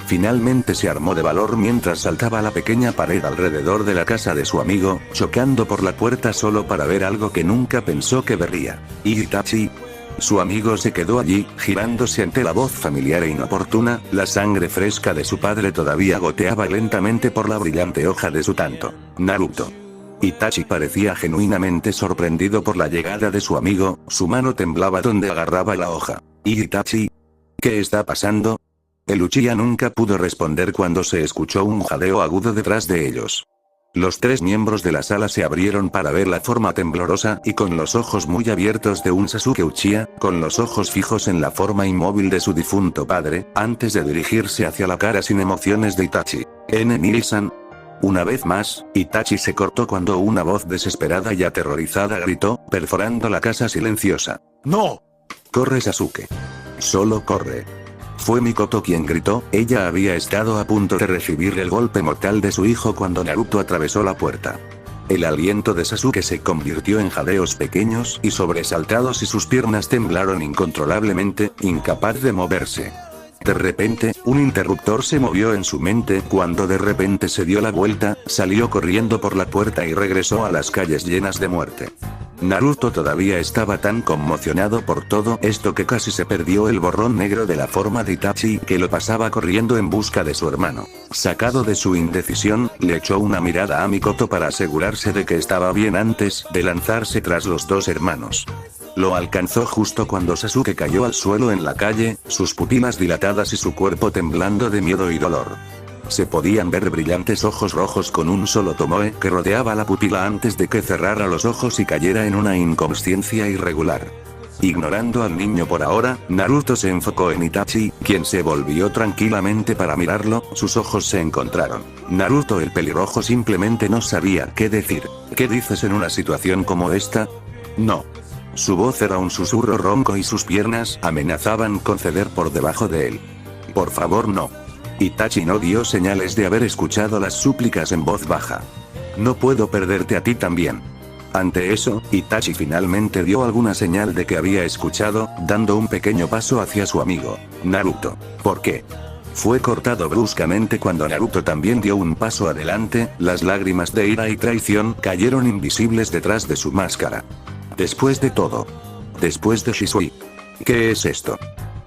Finalmente se armó de valor mientras saltaba la pequeña pared alrededor de la casa de su amigo, chocando por la puerta solo para ver algo que nunca pensó que vería. Itachi. Su amigo se quedó allí, girándose ante la voz familiar e inoportuna, la sangre fresca de su padre todavía goteaba lentamente por la brillante hoja de su tanto. Naruto. Itachi parecía genuinamente sorprendido por la llegada de su amigo, su mano temblaba donde agarraba la hoja. Itachi. ¿Qué está pasando? El Uchiha nunca pudo responder cuando se escuchó un jadeo agudo detrás de ellos. Los tres miembros de la sala se abrieron para ver la forma temblorosa y con los ojos muy abiertos de un Sasuke Uchiha, con los ojos fijos en la forma inmóvil de su difunto padre, antes de dirigirse hacia la cara sin emociones de Itachi. Nini-san. Una vez más, Itachi se cortó cuando una voz desesperada y aterrorizada gritó, perforando la casa silenciosa. ¡No! Corre Sasuke. Solo corre. Fue Mikoto quien gritó, ella había estado a punto de recibir el golpe mortal de su hijo cuando Naruto atravesó la puerta. El aliento de Sasuke se convirtió en jadeos pequeños y sobresaltados y sus piernas temblaron incontrolablemente, incapaz de moverse. De repente, un interruptor se movió en su mente cuando de repente se dio la vuelta, salió corriendo por la puerta y regresó a las calles llenas de muerte. Naruto todavía estaba tan conmocionado por todo esto que casi se perdió el borrón negro de la forma de Itachi que lo pasaba corriendo en busca de su hermano. Sacado de su indecisión, le echó una mirada a Mikoto para asegurarse de que estaba bien antes de lanzarse tras los dos hermanos. Lo alcanzó justo cuando Sasuke cayó al suelo en la calle, sus pupilas dilatadas y su cuerpo temblando de miedo y dolor. Se podían ver brillantes ojos rojos con un solo tomoe que rodeaba la pupila antes de que cerrara los ojos y cayera en una inconsciencia irregular. Ignorando al niño por ahora, Naruto se enfocó en Itachi, quien se volvió tranquilamente para mirarlo, sus ojos se encontraron. Naruto el pelirrojo simplemente no sabía qué decir. ¿Qué dices en una situación como esta? No. Su voz era un susurro ronco y sus piernas amenazaban con ceder por debajo de él. Por favor no. Itachi no dio señales de haber escuchado las súplicas en voz baja. No puedo perderte a ti también. Ante eso, Itachi finalmente dio alguna señal de que había escuchado, dando un pequeño paso hacia su amigo, Naruto. ¿Por qué? Fue cortado bruscamente cuando Naruto también dio un paso adelante, las lágrimas de ira y traición cayeron invisibles detrás de su máscara. Después de todo. Después de Shisui. ¿Qué es esto?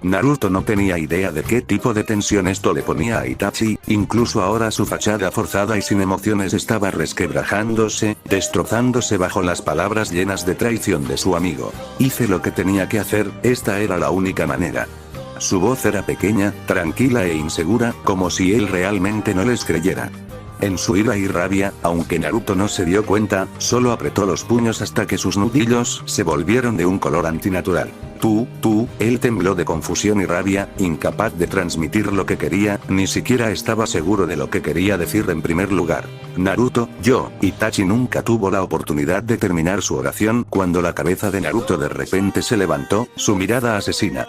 Naruto no tenía idea de qué tipo de tensión esto le ponía a Itachi, incluso ahora su fachada forzada y sin emociones estaba resquebrajándose, destrozándose bajo las palabras llenas de traición de su amigo. Hice lo que tenía que hacer, esta era la única manera. Su voz era pequeña, tranquila e insegura, como si él realmente no les creyera. En su ira y rabia, aunque Naruto no se dio cuenta, solo apretó los puños hasta que sus nudillos se volvieron de un color antinatural. Él tembló de confusión y rabia, incapaz de transmitir lo que quería, ni siquiera estaba seguro de lo que quería decir en primer lugar. Naruto, Itachi nunca tuvo la oportunidad de terminar su oración cuando la cabeza de Naruto de repente se levantó, su mirada asesina.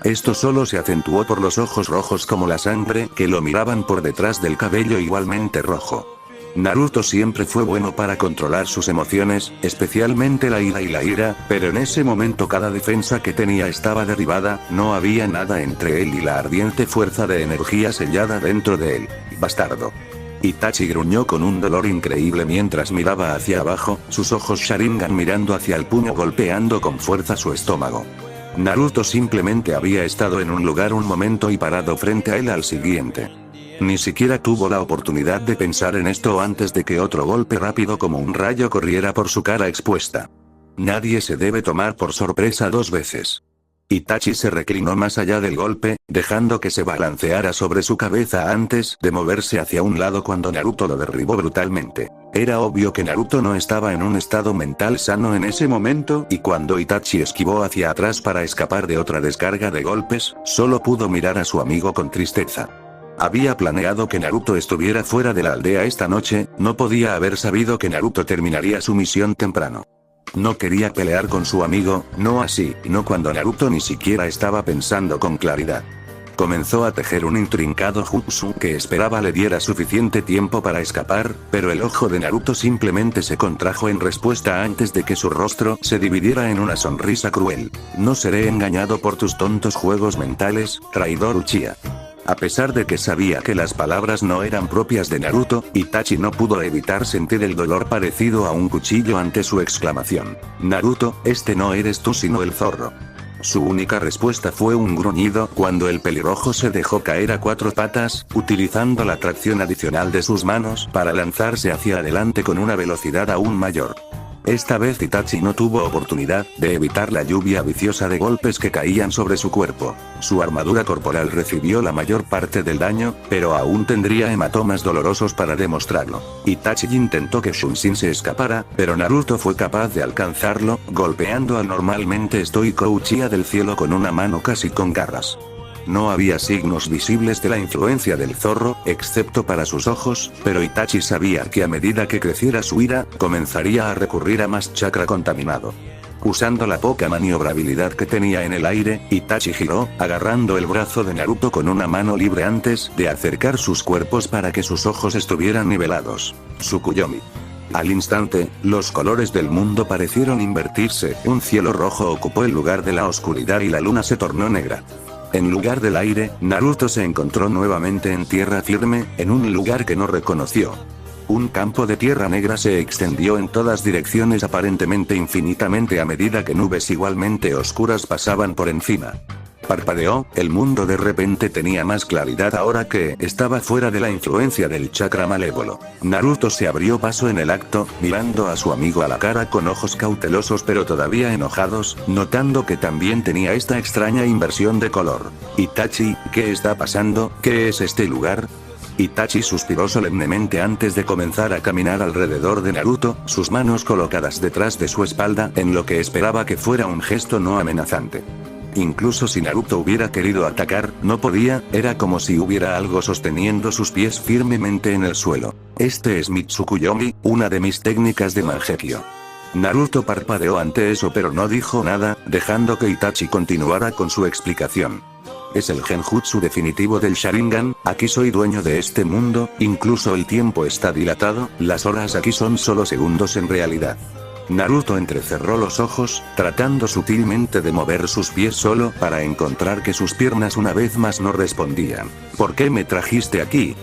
Esto solo se acentuó por los ojos rojos como la sangre que lo miraban por detrás del cabello igualmente rojo. Naruto siempre fue bueno para controlar sus emociones, especialmente la ira, pero en ese momento cada defensa que tenía estaba derribada, no había nada entre él y la ardiente fuerza de energía sellada dentro de él. Bastardo. Itachi gruñó con un dolor increíble mientras miraba hacia abajo, sus ojos Sharingan mirando hacia el puño golpeando con fuerza su estómago. Naruto simplemente había estado en un lugar un momento y parado frente a él al siguiente. Ni siquiera tuvo la oportunidad de pensar en esto antes de que otro golpe rápido como un rayo corriera por su cara expuesta. Nadie se debe tomar por sorpresa dos veces. Itachi se reclinó más allá del golpe, dejando que se balanceara sobre su cabeza antes de moverse hacia un lado cuando Naruto lo derribó brutalmente. Era obvio que Naruto no estaba en un estado mental sano en ese momento y cuando Itachi esquivó hacia atrás para escapar de otra descarga de golpes, solo pudo mirar a su amigo con tristeza. Había planeado que Naruto estuviera fuera de la aldea esta noche, no podía haber sabido que Naruto terminaría su misión temprano. No quería pelear con su amigo, no así, no cuando Naruto ni siquiera estaba pensando con claridad. Comenzó a tejer un intrincado jutsu que esperaba le diera suficiente tiempo para escapar, pero el ojo de Naruto simplemente se contrajo en respuesta antes de que su rostro se dividiera en una sonrisa cruel. No seré engañado por tus tontos juegos mentales, traidor Uchiha. A pesar de que sabía que las palabras no eran propias de Naruto, Itachi no pudo evitar sentir el dolor parecido a un cuchillo ante su exclamación. Naruto, este no eres tú sino el zorro. Su única respuesta fue un gruñido cuando el pelirrojo se dejó caer a cuatro patas, utilizando la tracción adicional de sus manos para lanzarse hacia adelante con una velocidad aún mayor. Esta vez Itachi no tuvo oportunidad de evitar la lluvia viciosa de golpes que caían sobre su cuerpo. Su armadura corporal recibió la mayor parte del daño, pero aún tendría hematomas dolorosos para demostrarlo. Itachi intentó que Shunshin se escapara, pero Naruto fue capaz de alcanzarlo, golpeando al normalmente estoico Uchiha del cielo con una mano casi con garras. No había signos visibles de la influencia del zorro, excepto para sus ojos, pero Itachi sabía que a medida que creciera su ira, comenzaría a recurrir a más chakra contaminado. Usando la poca maniobrabilidad que tenía en el aire, Itachi giró, agarrando el brazo de Naruto con una mano libre antes de acercar sus cuerpos para que sus ojos estuvieran nivelados. Tsukuyomi. Al instante, los colores del mundo parecieron invertirse, un cielo rojo ocupó el lugar de la oscuridad y la luna se tornó negra. En lugar del aire, Naruto se encontró nuevamente en tierra firme, en un lugar que no reconoció. Un campo de tierra negra se extendió en todas direcciones aparentemente infinitamente a medida que nubes igualmente oscuras pasaban por encima. Parpadeó, el mundo de repente tenía más claridad ahora que estaba fuera de la influencia del chakra malévolo. Naruto se abrió paso en el acto, mirando a su amigo a la cara con ojos cautelosos pero todavía enojados, notando que también tenía esta extraña inversión de color. Itachi, ¿qué está pasando? ¿Qué es este lugar? Itachi suspiró solemnemente antes de comenzar a caminar alrededor de Naruto, sus manos colocadas detrás de su espalda en lo que esperaba que fuera un gesto no amenazante. Incluso si Naruto hubiera querido atacar, no podía, era como si hubiera algo sosteniendo sus pies firmemente en el suelo. Este es mi Tsukuyomi, una de mis técnicas de Mangekyo. Naruto parpadeó ante eso pero no dijo nada, dejando que Itachi continuara con su explicación. Es el genjutsu definitivo del Sharingan, aquí soy dueño de este mundo, incluso el tiempo está dilatado, las horas aquí son solo segundos en realidad. Naruto entrecerró los ojos, tratando sutilmente de mover sus pies solo para encontrar que sus piernas una vez más no respondían. ¿Por qué me trajiste aquí?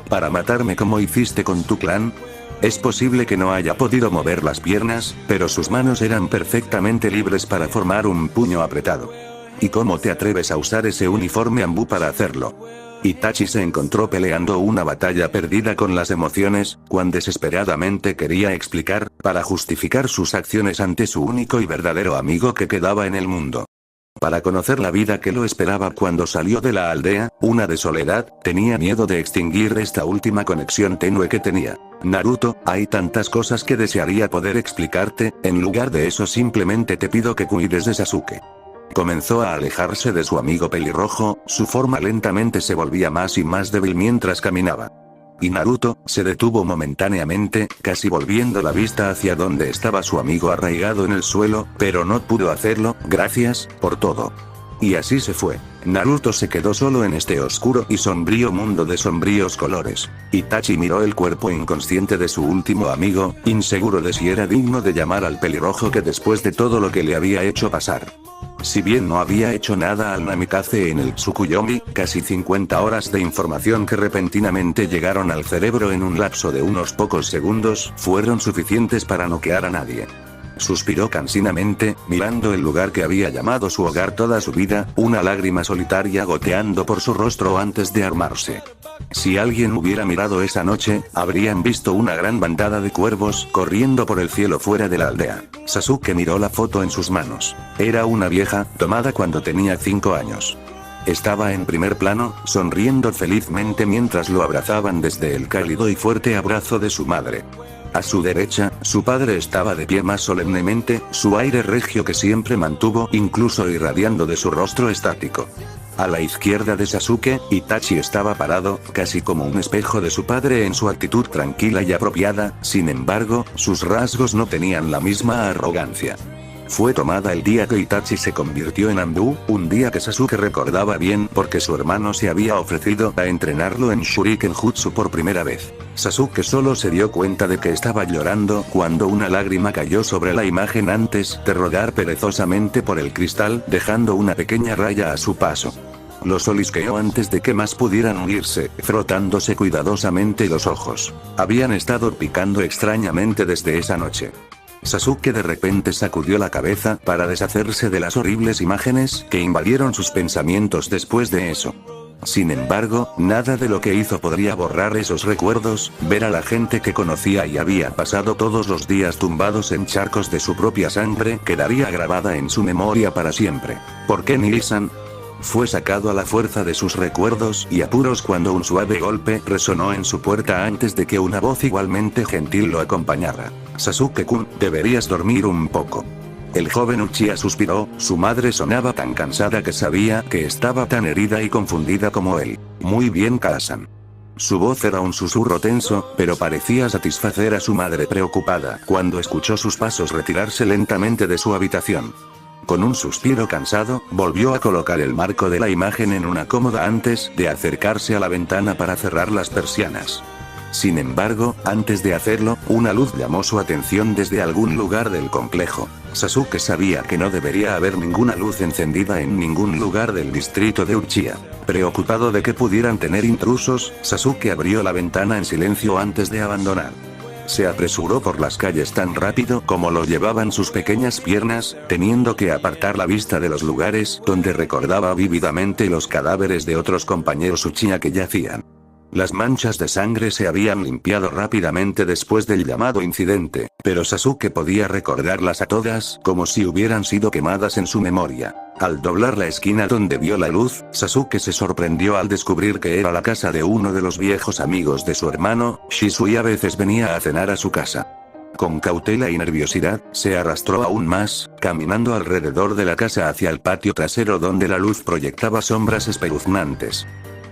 ¿Para matarme como hiciste con tu clan? Es posible que no haya podido mover las piernas, pero sus manos eran perfectamente libres para formar un puño apretado. ¿Y cómo te atreves a usar ese uniforme Anbu para hacerlo? Itachi se encontró peleando una batalla perdida con las emociones, cuando desesperadamente quería explicar, para justificar sus acciones ante su único y verdadero amigo que quedaba en el mundo. Para conocer la vida que lo esperaba cuando salió de la aldea, una de soledad, tenía miedo de extinguir esta última conexión tenue que tenía. Naruto, hay tantas cosas que desearía poder explicarte, en lugar de eso simplemente te pido que cuides de Sasuke. Comenzó a alejarse de su amigo pelirrojo, su forma lentamente se volvía más y más débil mientras caminaba. Y Naruto, se detuvo momentáneamente, casi volviendo la vista hacia donde estaba su amigo arraigado en el suelo, pero no pudo hacerlo, gracias, por todo. Y así se fue. Naruto se quedó solo en este oscuro y sombrío mundo de sombríos colores. Itachi miró el cuerpo inconsciente de su último amigo, inseguro de si era digno de llamar al pelirrojo que después de todo lo que le había hecho pasar. Si bien no había hecho nada al Namikaze en el Tsukuyomi, casi 50 horas de información que repentinamente llegaron al cerebro en un lapso de unos pocos segundos, fueron suficientes para noquear a nadie. Suspiró cansinamente, mirando el lugar que había llamado su hogar toda su vida, una lágrima solitaria goteando por su rostro antes de armarse. Si alguien hubiera mirado esa noche, habrían visto una gran bandada de cuervos corriendo por el cielo fuera de la aldea. Sasuke miró la foto en sus manos. Era una vieja, tomada cuando tenía 5 años. Estaba en primer plano, sonriendo felizmente mientras lo abrazaban desde el cálido y fuerte abrazo de su madre. A su derecha, su padre estaba de pie más solemnemente, su aire regio que siempre mantuvo, incluso irradiando de su rostro estático. A la izquierda de Sasuke, Itachi estaba parado, casi como un espejo de su padre en su actitud tranquila y apropiada, sin embargo, sus rasgos no tenían la misma arrogancia. Fue tomada el día que Itachi se convirtió en Anbu, un día que Sasuke recordaba bien porque su hermano se había ofrecido a entrenarlo en Shuriken Jutsu por primera vez. Sasuke solo se dio cuenta de que estaba llorando cuando una lágrima cayó sobre la imagen antes de rodar perezosamente por el cristal, dejando una pequeña raya a su paso. Los olisqueó antes de que más pudieran unirse, frotándose cuidadosamente los ojos. Habían estado picando extrañamente desde esa noche. Sasuke de repente sacudió la cabeza para deshacerse de las horribles imágenes que invadieron sus pensamientos después de eso. Sin embargo, nada de lo que hizo podría borrar esos recuerdos, ver a la gente que conocía y había pasado todos los días tumbados en charcos de su propia sangre quedaría grabada en su memoria para siempre. ¿Por qué Nilsan? Fue sacado a la fuerza de sus recuerdos y apuros cuando un suave golpe resonó en su puerta antes de que una voz igualmente gentil lo acompañara. Sasuke-kun, deberías dormir un poco. El joven Uchiha suspiró, su madre sonaba tan cansada que sabía que estaba tan herida y confundida como él. Muy bien, Kazan. Su voz era un susurro tenso, pero parecía satisfacer a su madre preocupada cuando escuchó sus pasos retirarse lentamente de su habitación. Con un suspiro cansado, volvió a colocar el marco de la imagen en una cómoda antes de acercarse a la ventana para cerrar las persianas. Sin embargo, antes de hacerlo, una luz llamó su atención desde algún lugar del complejo. Sasuke sabía que no debería haber ninguna luz encendida en ningún lugar del distrito de Uchiha. Preocupado de que pudieran tener intrusos, Sasuke abrió la ventana en silencio antes de abandonar. Se apresuró por las calles tan rápido como lo llevaban sus pequeñas piernas, teniendo que apartar la vista de los lugares donde recordaba vívidamente los cadáveres de otros compañeros Uchiha que yacían. Las manchas de sangre se habían limpiado rápidamente después del llamado incidente, pero Sasuke podía recordarlas a todas como si hubieran sido quemadas en su memoria. Al doblar la esquina donde vio la luz, Sasuke se sorprendió al descubrir que era la casa de uno de los viejos amigos de su hermano, Shisui, y a veces venía a cenar a su casa. Con cautela y nerviosidad, se arrastró aún más, caminando alrededor de la casa hacia el patio trasero donde la luz proyectaba sombras espeluznantes.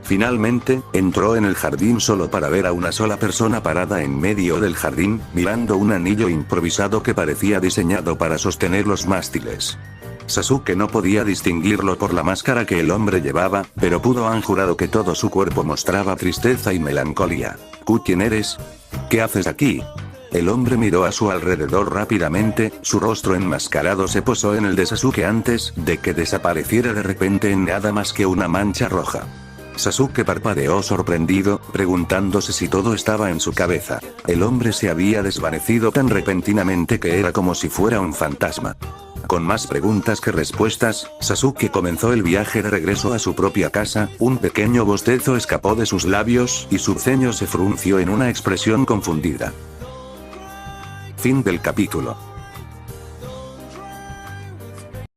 Finalmente, entró en el jardín solo para ver a una sola persona parada en medio del jardín, mirando un anillo improvisado que parecía diseñado para sostener los mástiles. Sasuke no podía distinguirlo por la máscara que el hombre llevaba, pero pudo haber jurado que todo su cuerpo mostraba tristeza y melancolía. ¿Quién eres? ¿Qué haces aquí? El hombre miró a su alrededor rápidamente, su rostro enmascarado se posó en el de Sasuke antes de que desapareciera de repente en nada más que una mancha roja. Sasuke parpadeó sorprendido, preguntándose si todo estaba en su cabeza. El hombre se había desvanecido tan repentinamente que era como si fuera un fantasma. con más preguntas que respuestas, Sasuke comenzó el viaje de regreso a su propia casa, un pequeño bostezo escapó de sus labios y su ceño se frunció en una expresión confundida. Fin del capítulo.